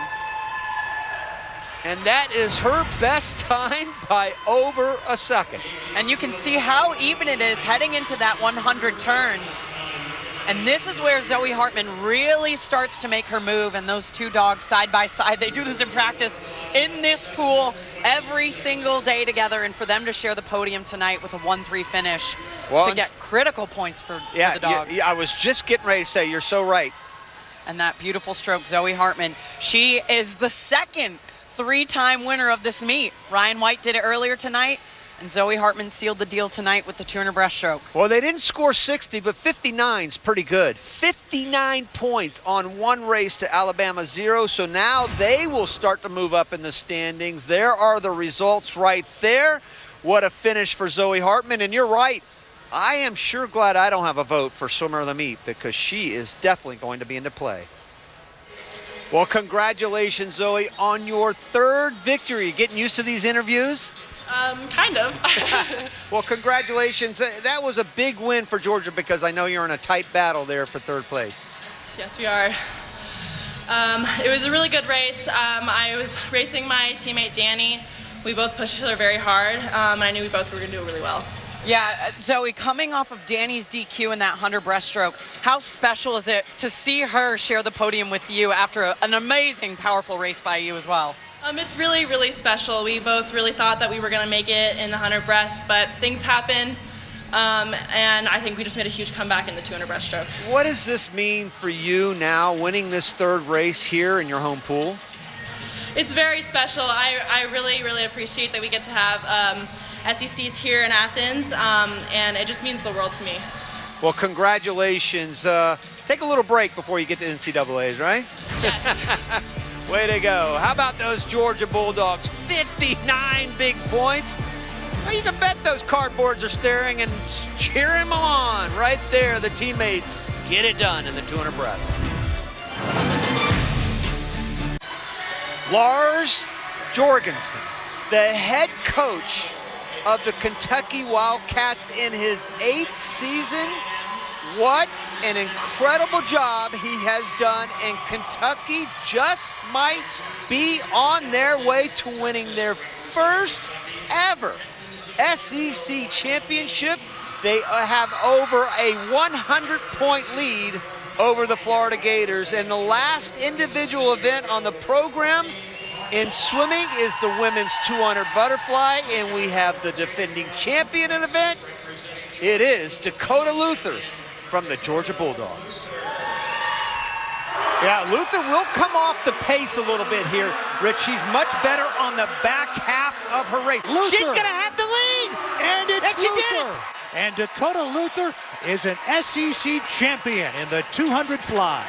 And that is her best time by over a second. And you can see how even it is heading into that 100 turn. And this is where Zoe Hartman really starts to make her move, and those 2 dogs side by side. They do this in practice in this pool every single day together, and for them to share the podium tonight with a 1-3 finish to get critical points for the dogs. Yeah, I was just getting ready to say, you're so right. And that beautiful stroke, Zoe Hartman. She is the second 3-time winner of this meet. Ryan White did it earlier tonight, and Zoe Hartman sealed the deal tonight with the 200 breaststroke. Well, they didn't score 60, but 59's pretty good. 59 points on 1 race to Alabama 0, so now they will start to move up in the standings. There are the results right there. What a finish for Zoe Hartman, and you're right. I am sure glad I don't have a vote for Swimmer of the Meet, because she is definitely going to be into play. Well, congratulations, Zoe, on your 3rd victory. Getting used to these interviews? Kind of. Well, congratulations. That was a big win for Georgia, because I know you're in a tight battle there for 3rd place. Yes, we are. It was a really good race. I was racing my teammate Danny. We both pushed each other very hard, and I knew we both were going to do really well. Yeah, Zoe, coming off of Danny's DQ in that 100 breaststroke, how special is it to see her share the podium with you after an amazing, powerful race by you as well? It's really, really special. We both really thought that we were going to make it in the 100 breast, but things happen, and I think we just made a huge comeback in the 200 breaststroke. What does this mean for you now, winning this 3rd race here in your home pool? It's very special. I really, really appreciate that we get to have SECs here in Athens, and it just means the world to me. Well, congratulations. Take a little break before you get to NCAAs, right? Yeah. Way to go. How about those Georgia Bulldogs? 59 big points. Well, you can bet those cardboards are staring and cheer them on right there. The teammates get it done in the 200 breast. Lars Jorgensen, the head coach of the Kentucky Wildcats in his 8th season. What an incredible job he has done, and Kentucky just might be on their way to winning their first ever SEC championship. They have over a 100-point lead over the Florida Gators, and the last individual event on the program in swimming is the women's 200 butterfly, and we have the defending champion of the event. It is Dakota Luther from the Georgia Bulldogs. Yeah, Luther will come off the pace a little bit here, Rich. She's much better on the back half of her race. She's gonna have the lead! And it's And she did Luther. it! And Dakota Luther is an SEC champion in the 200 fly.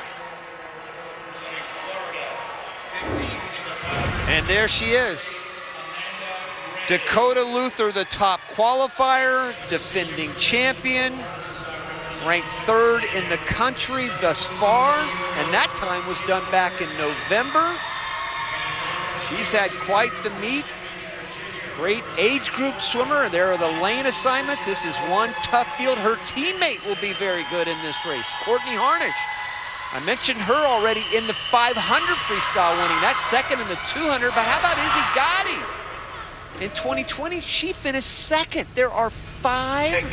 And there she is. Dakota Luther, the top qualifier, defending champion, ranked 3rd in the country thus far, and that time was done back in November. She's had quite the meet. Great age group swimmer. There are the lane assignments. This is one tough field. Her teammate will be very good in this race, Courtney Harnish. I mentioned her already in the 500 freestyle winning. That's 2nd in the 200, but how about Izzy Gotti? In 2020, she finished 2nd. There are 5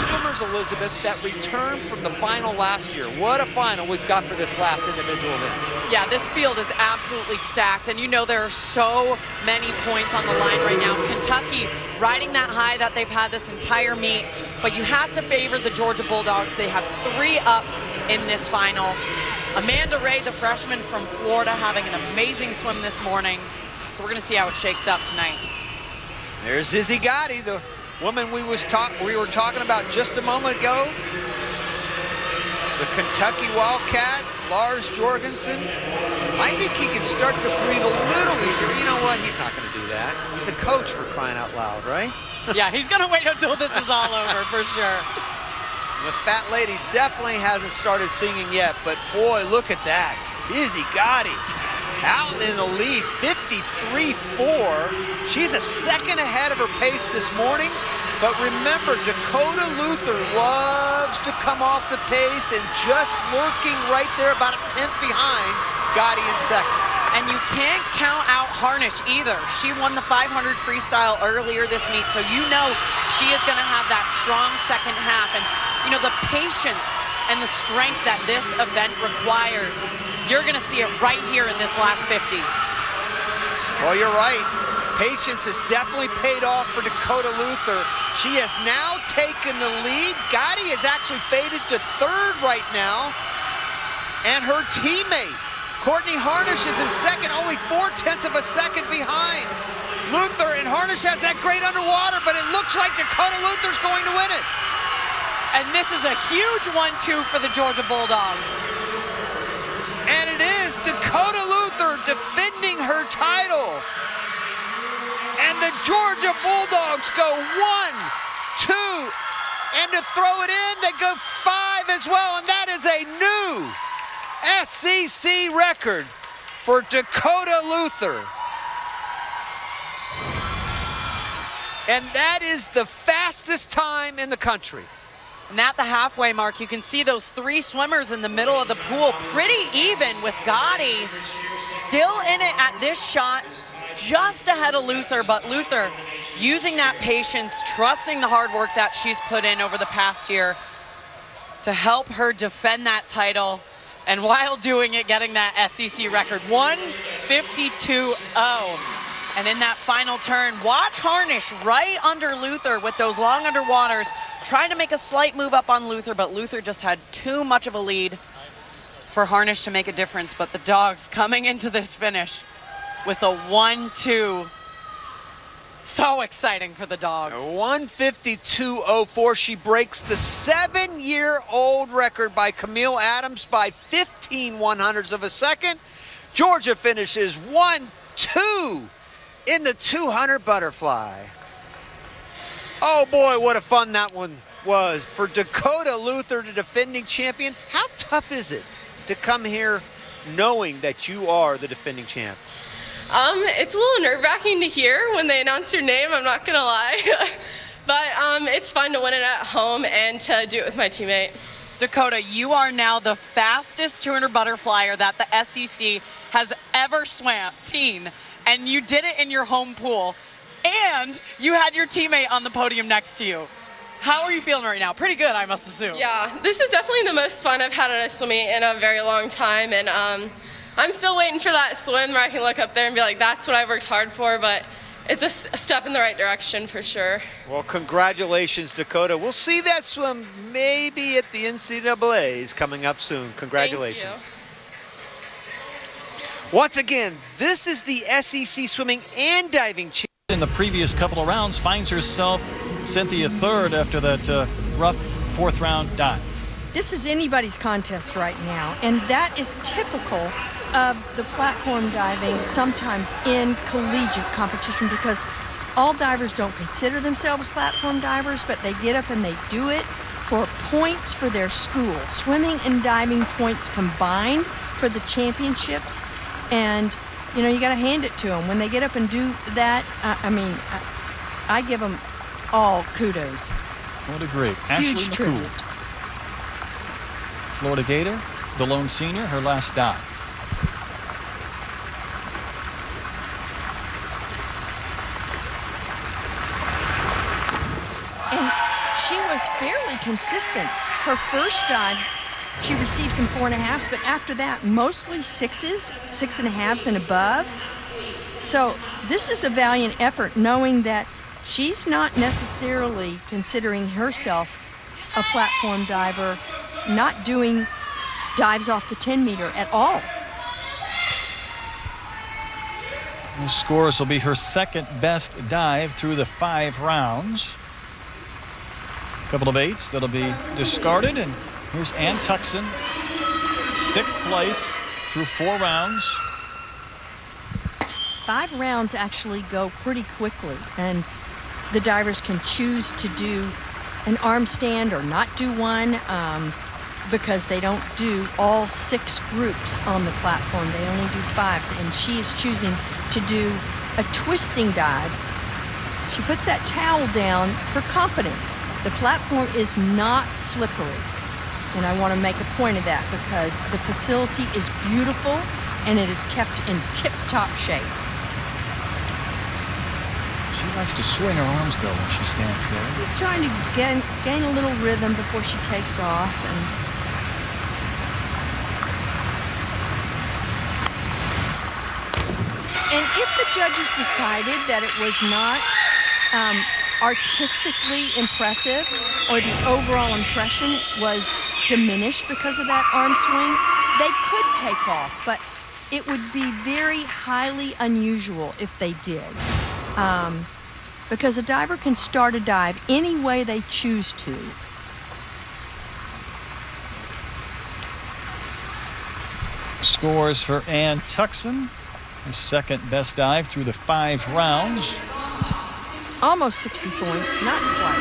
swimmers, Elizabeth, that returned from the final last year. What a final we've got for this last individual event. Yeah, this field is absolutely stacked, and you know there are so many points on the line right now. Kentucky riding that high that they've had this entire meet, but you have to favor the Georgia Bulldogs. They have 3 up in this final. Amanda Ray, the freshman from Florida, having an amazing swim this morning. So we're going to see how it shakes up tonight. There's Izzy Gotti, the woman we were talking about just a moment ago. The Kentucky Wildcat, Lars Jorgensen. I think he can start to breathe a little easier. You know what? He's not going to do that. He's a coach, for crying out loud, right? Yeah, he's going to wait until this is all over, for sure. The fat lady definitely hasn't started singing yet, but boy, look at that. Izzy Gotti out in the lead, 53.4. She's a 2nd ahead of her pace this morning, but remember, Dakota Luther loves to come off the pace and just lurking right there about a 10th behind Gotti in 2nd. And you can't count out Harnish either. She won the 500 freestyle earlier this meet, so you know she is going to have that strong second half. And, you know, the patience and the strength that this event requires, you're going to see it right here in this last 50. Well, you're right. Patience has definitely paid off for Dakota Luther. She has now taken the lead. Gotti has actually faded to 3rd right now. And her teammate, Courtney Harnish, is in 2nd, only 0.4 of a second behind. Luther, and Harnish has that great underwater, but it looks like Dakota Luther's going to win it. And this is a huge 1-2 for the Georgia Bulldogs. And it is Dakota Luther defending her title. And the Georgia Bulldogs go 1, 2, and to throw it in, they go 5 as well, and that is a new SEC record for Dakota Luther. And that is the fastest time in the country. And at the halfway mark, you can see those 3 swimmers in the middle of the pool, pretty even, with Gotti still in it at this shot, just ahead of Luther. But Luther using that patience, trusting the hard work that she's put in over the past year to help her defend that title. And while doing it, getting that SEC record, 1:52.0. And in that final turn, watch Harnish right under Luther with those long underwaters, trying to make a slight move up on Luther, but Luther just had too much of a lead for Harnish to make a difference. But the dogs coming into this finish with a 1-2. So exciting for the dogs. 1:52.04. She breaks the 7-year-old record by Camille Adams by 15/100ths of a second. Georgia finishes 1-2 in the 200 butterfly. Oh boy, what a fun that one was for Dakota Luther, the defending champion. How tough is it to come here knowing that you are the defending champ? It's a little nerve-wracking to hear when they announce your name, I'm not gonna lie. But it's fun to win it at home and to do it with my teammate. Dakota, you are now the fastest 200 butterflyer that the SEC has ever seen, and you did it in your home pool, and you had your teammate on the podium next to you. How are you feeling right now? Pretty good, I must assume. Yeah, this is definitely the most fun I've had at a swim meet in a very long time, and I'm still waiting for that swim where I can look up there and be like, that's what I worked hard for, but it's a step in the right direction for sure. Well, congratulations, Dakota. We'll see that swim maybe at the NCAAs coming up soon. Congratulations. Once again, this is the SEC Swimming and Diving Championship. in the previous couple of rounds, finds herself, Cynthia, third after that rough fourth round dive. This is anybody's contest right now, and that is typical of the platform diving sometimes in collegiate competition, because all divers don't consider themselves platform divers, but they get up and they do it for points for their school. Swimming and diving points combined for the championships, and you know, you got to hand it to them when they get up and do that. I give them all kudos. What a great Huge Ashley tribute. McCool, Florida Gator, the lone senior, her last dive. And she was fairly consistent. Her first dive, she received some 4.5s, but after that, mostly 6s, 6.5s and above. So this is a valiant effort, knowing that she's not necessarily considering herself a platform diver, not doing dives off the 10 meter at all. The scores will be her second best dive through the 5 rounds. A couple of 8s that'll be discarded, and here's Ann Tuckson, 6th place through 4 rounds. 5 rounds actually go pretty quickly, and the divers can choose to do an arm stand or not do one, because they don't do all 6 groups on the platform. They only do 5, and she is choosing to do a twisting dive. She puts that towel down for confidence. The platform is not slippery, and I want to make a point of that because the facility is beautiful and it is kept in tip-top shape. She likes to swing her arms though when she stands there. Just trying to gain a little rhythm before she takes off. And if the judges decided that it was not artistically impressive, or the overall impression was diminished because of that arm swing, they could take off, but it would be very highly unusual if they did. Because a diver can start a dive any way they choose to. Scores for Ann Tuckson, her second best dive through the 5 rounds. Almost 60 points, not quite.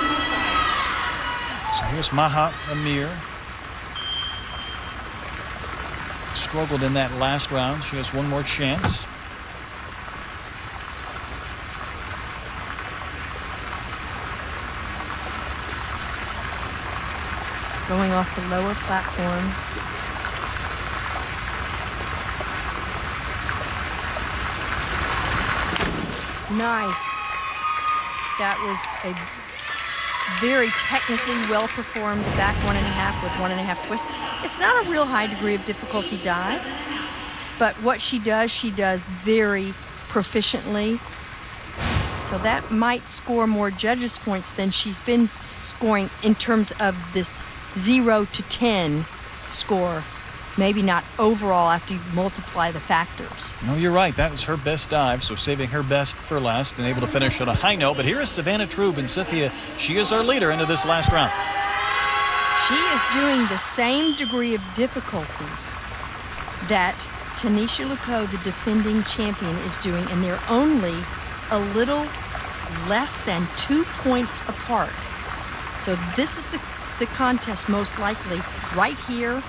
So here's Maha Amir. Struggled in that last round. She has one more chance. Going off the lower platform. Nice. That was a very technically well-performed back 1.5 with 1.5 twist. It's not a real high degree of difficulty dive, but what she does very proficiently. So that might score more judges' points than she's been scoring in terms of this 0 to 10 score. Maybe not overall after you multiply the factors. No, you're right. That was her best dive, so saving her best for last and able to finish on a high note. But here is Savannah Trube, and Cynthia, she is our leader into this last round. She is doing the same degree of difficulty that Tanisha Luco, the defending champion, is doing, and they're only a little less than 2 points apart. So this is the contest most likely right here.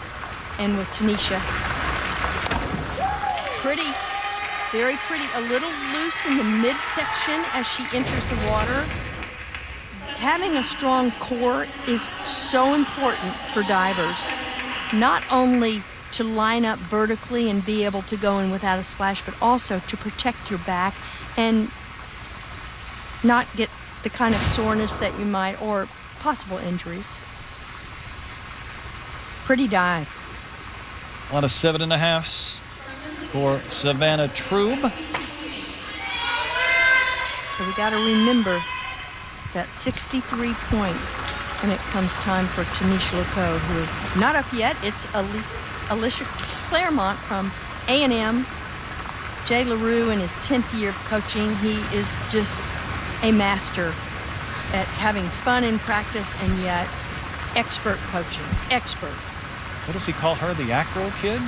And with Tanisha, pretty, very pretty, a little loose in the midsection as she enters the water. Having a strong core is so important for divers, not only to line up vertically and be able to go in without a splash, but also to protect your back and not get the kind of soreness that you might, or possible injuries. Pretty dive. A lot of 7.5s for Savannah Trube. So we got to remember that 63 points when it comes time for Tanisha Luco, who is not up yet. It's Alicia Claremont from A&M, Jay LaRue, in his 10th year of coaching, he is just a master at having fun in practice and yet expert coaching. Expert. What does he call her, the acro kid?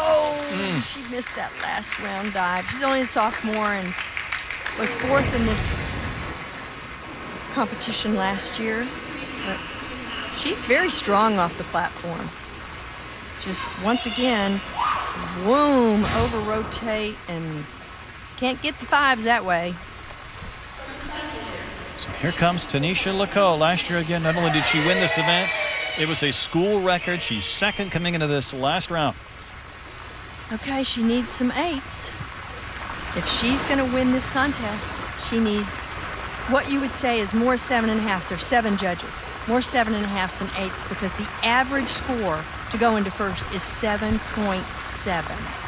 Oh, she missed that last round dive. She's only a sophomore and was 4th in this competition last year. But she's very strong off the platform. Just once again, boom, over-rotate, and can't get the 5s that way. So here comes Tanisha Lacoe. Last year, again, not only did she win this event, it was a school record. She's 2nd coming into this last round. Okay, she needs some 8s. If she's going to win this contest, she needs what you would say is more 7.5s. There's 7 judges. More 7.5s than 8s, because the average score to go into first is 7.7.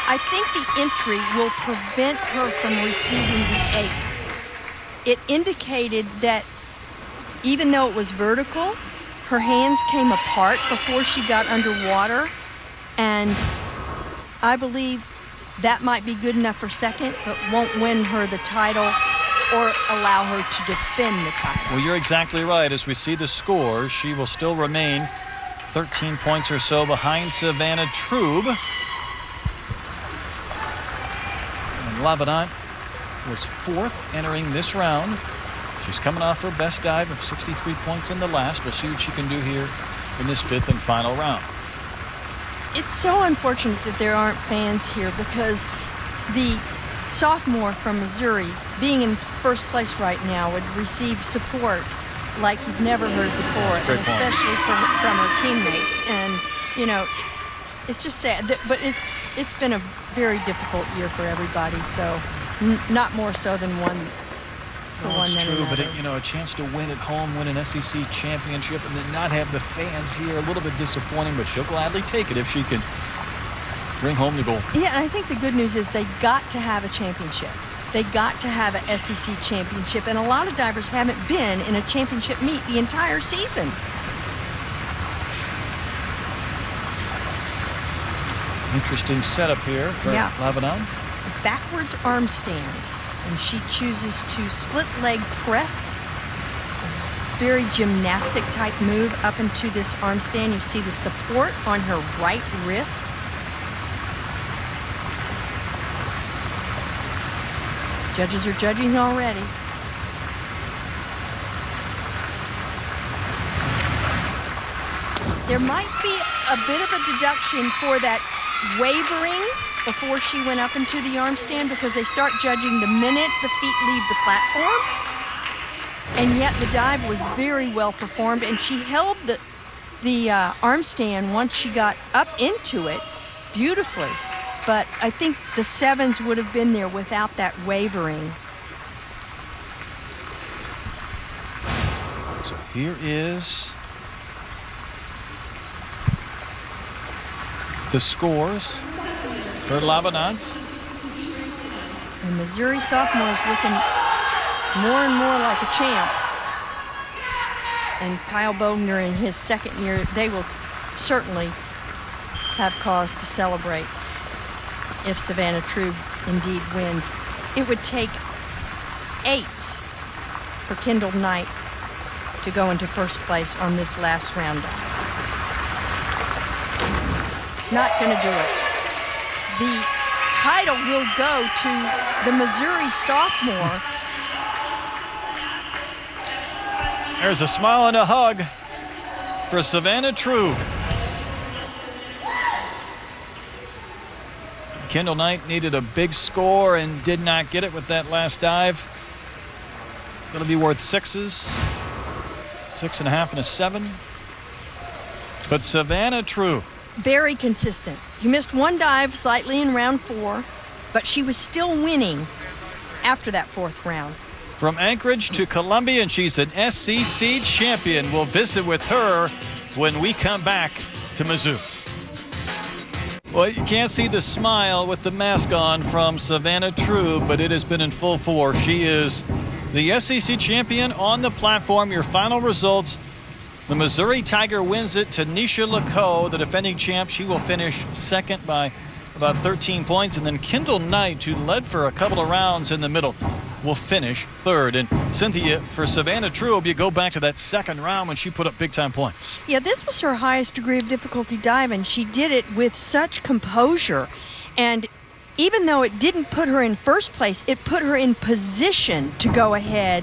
I think the entry will prevent her from receiving the 8s. It indicated that even though it was vertical, her hands came apart before she got underwater, and I believe that might be good enough for 2nd, but won't win her the title or allow her to defend the title. Well, you're exactly right. As we see the scores, she will still remain 13 points or so behind Savannah Trube. Lavenant was 4th entering this round. She's coming off her best dive of 63 points in the last. We'll see what she can do here in this 5th and final round. It's so unfortunate that there aren't fans here, because the sophomore from Missouri, being in first place right now, would receive support like you've never heard before, and especially from her teammates. And, you know, it's just sad, but it's been a very difficult year for everybody, so not more so than one for one than true, another. but you know, a chance to win at home, win an SEC championship, and then not have the fans here, a little bit disappointing, but she'll gladly take it if she can bring home the gold. Yeah, and I think the good news is they got to have a championship. They got to have an SEC championship, and a lot of divers haven't been in a championship meet the entire season. Interesting setup here for Lavenant. Backwards arm stand, and she chooses to split leg press. Very gymnastic type move up into this arm stand. You see the support on her right wrist. Judges are judging already. There might be a bit of a deduction for that wavering before she went up into the arm stand, because they start judging the minute the feet leave the platform. And yet the dive was very well performed, and she held the arm stand once she got up into it beautifully. But I think the 7s would have been there without that wavering. So here is the scores for Lavenant. The Missouri sophomore is looking more and more like a champ. And Kyle Bodner in his 2nd year, they will certainly have cause to celebrate if Savannah Trube indeed wins. It would take 8s for Kendall Knight to go into first place on this last round. Not going to do it. The title will go to the Missouri sophomore. There's a smile and a hug for Savannah Trube. Kendall Knight needed a big score and did not get it with that last dive. It'll be worth 6s, 6.5 and a 7. But Savannah Trube, very consistent. He missed one dive slightly in round 4, but she was still winning after that 4th round. from Anchorage to Columbia, and she's an SEC champion. We'll visit with her when we come back to Mizzou. Well, you can't see the smile with the mask on from Savannah Trube, but it has been in full force. She is The SEC champion on the platform. Your final results. The Missouri Tiger wins it. Tanisha Lacoe, the defending champ, she will finish second by about 13 points. And then Kendall Knight, who led for a couple of rounds in the middle, will finish third. And Cynthia, for Savannah Trube, you go back to that second round when she put up big-time points. Yeah, this was her highest degree of difficulty dive, and she did it with such composure. And even though it didn't put her in first place, it put her in position to go ahead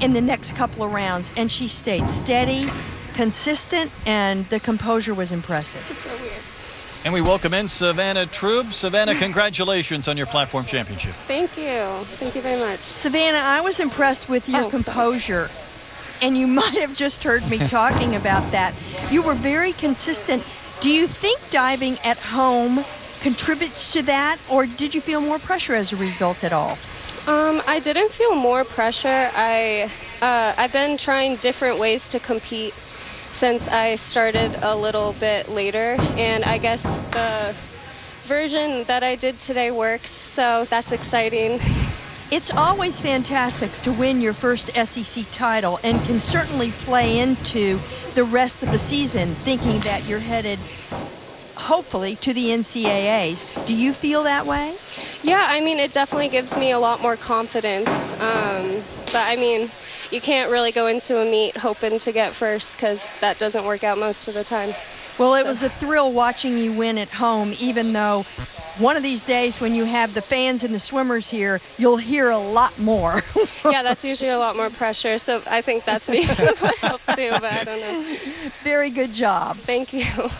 in the next couple of rounds. And she stayed steady, consistent, and the composure was impressive. This is so weird. And we welcome in Savannah Trube. Savannah, congratulations on your platform championship. Thank you. Thank you very much. Savannah, I was impressed with your composure. And you might have just heard me talking about that. You were very consistent. Do you think diving at home contributes to that, or did you feel more pressure as a result at all? I didn't feel more pressure. I've been trying different ways to compete since I started a little bit later, and I guess the version that I did today worked, so that's exciting. It's always fantastic to win your first SEC title and can certainly play into the rest of the season thinking that you're headed, hopefully, to the NCAAs. Do you feel that way? Yeah, I mean, it definitely gives me a lot more confidence, but I mean, you can't really go into a meet hoping to get first because that doesn't work out most of the time. Well, it was a thrill watching you win at home, even though one of these days when you have the fans and the swimmers here, you'll hear a lot more. Yeah, that's usually a lot more pressure, so I think that's me help too, but I don't know. Very good job. Thank you.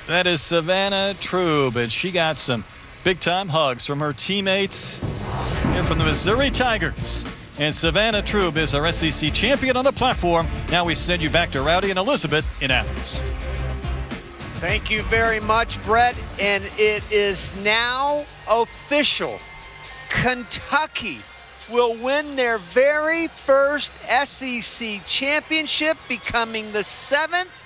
That is Savannah Trube, and she got some big-time hugs from her teammates here from the Missouri Tigers. And Savannah Trube is our SEC champion on the platform. Now we send you back to Rowdy and Elizabeth in Athens. Thank you very much, Brett. And it is now official. Kentucky will win their very first SEC championship, becoming the 7th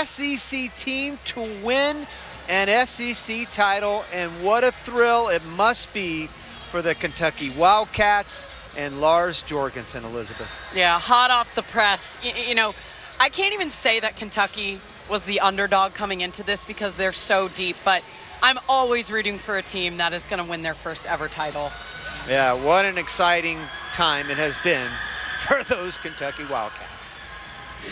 SEC team to win an SEC title. And what a thrill it must be for the Kentucky Wildcats and Lars Jorgensen, Elizabeth. Yeah, hot off the press. You know, I can't even say that Kentucky was the underdog coming into this because they're so deep, but I'm always rooting for a team that is going to win their first ever title. Yeah, what an exciting time it has been for those Kentucky Wildcats.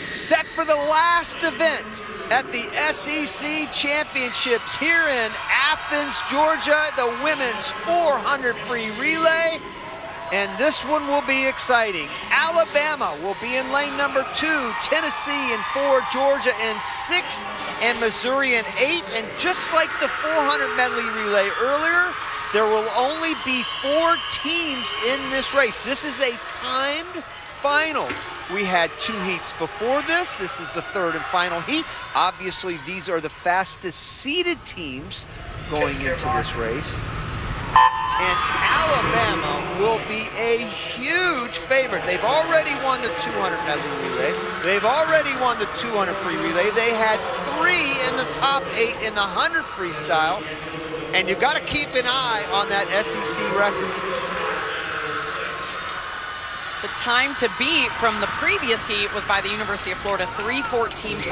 Set for the last event at the SEC Championships here in Athens, Georgia, the women's 400 free relay. And this one will be exciting. Alabama will be in lane number 2, Tennessee in 4, Georgia in 6, and Missouri in 8. And just like the 400 medley relay earlier, there will only be 4 teams in this race. This is a timed final. We had 2 heats before this. This is the 3rd and final heat. Obviously, these are the fastest seeded teams going into this race. And Alabama will be a huge favorite. They've already won the 200 medley relay. They've already won the 200 free relay. They had 3 in the top 8 in the 100 freestyle. And you've got to keep an eye on that SEC record. The time to beat from the previous heat was by the University of Florida, 3:14.7.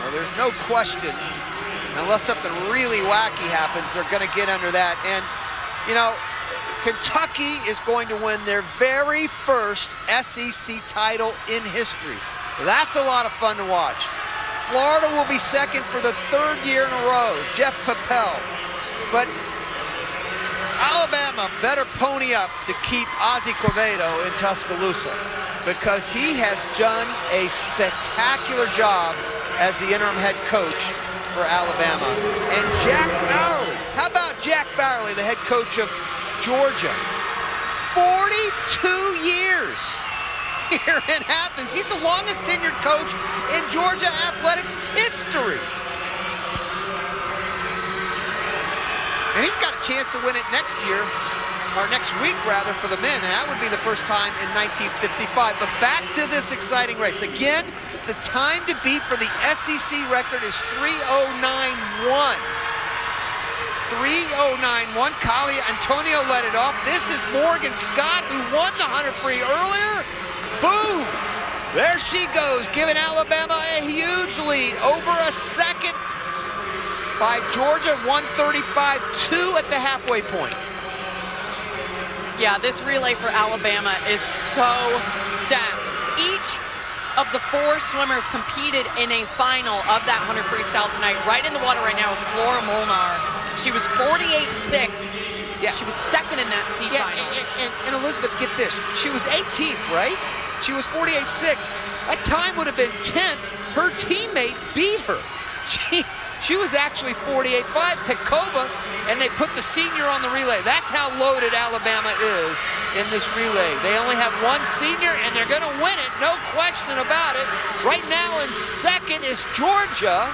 Well, there's no question. Unless something really wacky happens, they're going to get under that. And, you know, Kentucky is going to win their very first SEC title in history. That's a lot of fun to watch. Florida will be second for the 3rd year in a row, Jeff Papel. But Alabama better pony up to keep Ozzie Quevedo in Tuscaloosa because he has done a spectacular job as the interim head coach for Alabama. And Jack Barley, how about Jack Barley, the head coach of Georgia? 42 years here in Athens. He's the longest tenured coach in Georgia athletics history. And he's got a chance to win it next year, or next week rather, for the men, and that would be the first time in 1955. But back to this exciting race. Again, the time to beat for the SEC record is 3:09.1. 3:09.1. Kalia Antonio led it off. This is Morgan Scott, who won the 100 free earlier. Boom! There she goes, giving Alabama a huge lead, over a second by Georgia, 1:35.2 at the halfway point. Yeah, this relay for Alabama is so stacked. Each of the 4 swimmers competed in a final of that 100 freestyle tonight. Right in the water right now is Flora Molnar. She was 48.6. Yeah. She was second in that C final. And Elizabeth, get this. She was 18th, right? She was 48.6. That time would have been 10th. Her teammate beat her. She was actually 48.5, Pekova, and they put the senior on the relay. That's how loaded Alabama is in this relay. They only have 1 senior, and they're going to win it, no question about it. Right now in second is Georgia,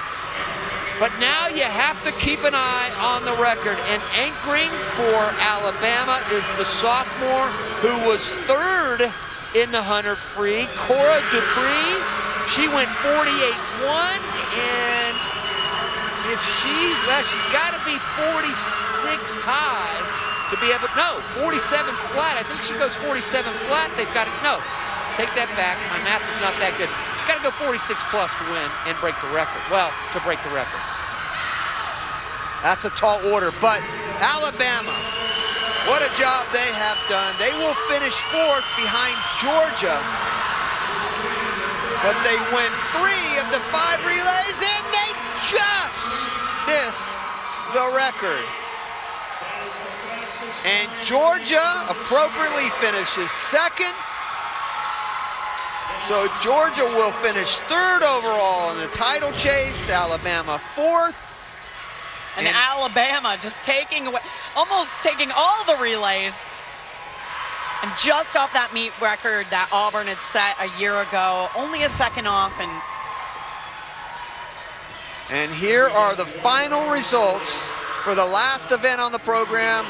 but now you have to keep an eye on the record. And anchoring for Alabama is the sophomore who was 3rd in the 100 free, Cora Dupree. She went 48.1, and if she's got to be 46 high to be able, no, 47 flat. I think she goes 47 flat. They've got it, no, take that back. My math is not that good. She's got to go 46 plus to win and break the record. Well, to break the record. That's a tall order, but Alabama, what a job they have done. They will finish 4th behind Georgia, but they win 3 of the 5 relays, and they just miss the record. And Georgia appropriately finishes 2nd. So Georgia will finish 3rd overall in the title chase, Alabama 4th. And Alabama just taking away, almost taking all the relays. And just off that meet record that Auburn had set a year ago, only a second off. And here are the final results for the last event on the program.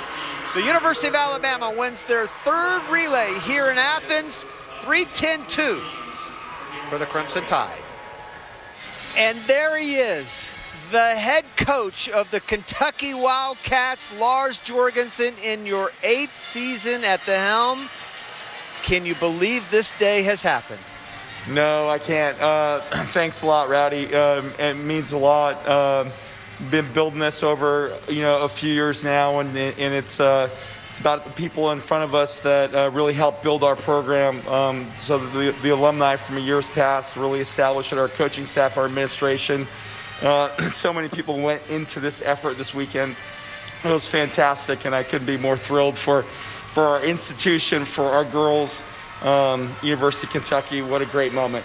The University of Alabama wins their 3rd relay here in Athens, 3:10.2 for the Crimson Tide. And there he is, the head coach of the Kentucky Wildcats, Lars Jorgensen, in your 8th season at the helm. Can you believe this day has happened? No, I can't. Thanks a lot, Rowdy. It means a lot. Been building this over, a few years now, and it's about the people in front of us that really helped build our program. So the alumni from years past really established it, our coaching staff, our administration. So many people went into this effort this weekend. It was fantastic, and I couldn't be more thrilled for our institution, for our girls. University of Kentucky, what a great moment.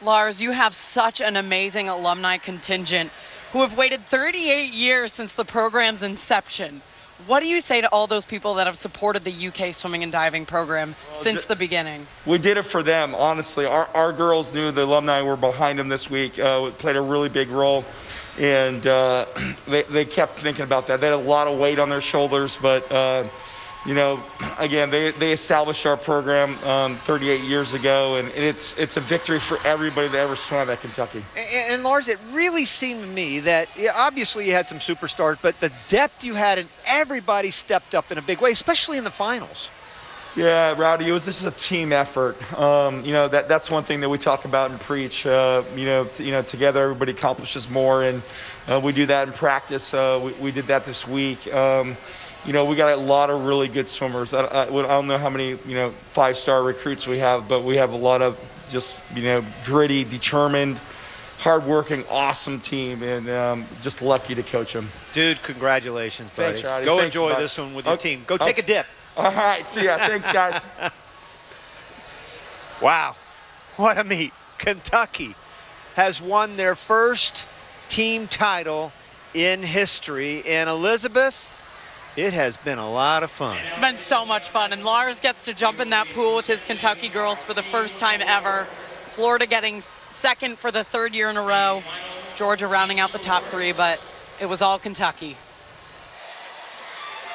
Lars, you have such an amazing alumni contingent who have waited 38 years since the program's inception. What do you say to all those people that have supported the UK swimming and diving program since the beginning? We did it for them, honestly. Our girls knew the alumni were behind them this week, played a really big role, and they kept thinking about that. They had a lot of weight on their shoulders, but again, they established our program 38 years ago, and it's a victory for everybody that ever swam at Kentucky. And Lars, it really seemed to me that obviously you had some superstars, but the depth you had, and everybody stepped up in a big way, especially in the finals. Yeah, Rowdy, it was just a team effort. That's one thing that we talk about and preach. Together everybody accomplishes more, and we do that in practice. We did that this week. We got a lot of really good swimmers. I don't know how many, 5-star recruits we have, but we have a lot of just, gritty, determined, hardworking, awesome team, and just lucky to coach them. Dude, congratulations, buddy. Thanks, Rowdy. Go enjoy this one with your team. Go take a dip. All right, see ya. Thanks, guys. Wow, what a meet. Kentucky has won their first team title in history. And Elizabeth, it has been a lot of fun. It's been so much fun, and Lars gets to jump in that pool with his Kentucky girls for the first time ever. Florida getting 2nd for the 3rd year in a row. Georgia rounding out the top 3, but it was all Kentucky.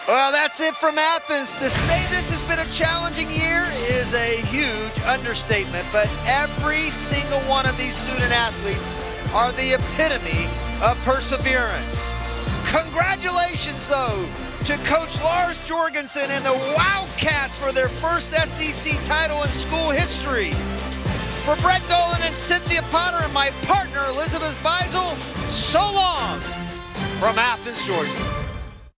Well, that's it from Athens. To say this has been a challenging year is a huge understatement, but every single one of these student athletes are the epitome of perseverance, Congratulations, though, to Coach Lars Jorgensen and the Wildcats for their first SEC title in school history. For Brett Dolan and Cynthia Potter and my partner, Elizabeth Beisel, so long from Athens, Georgia.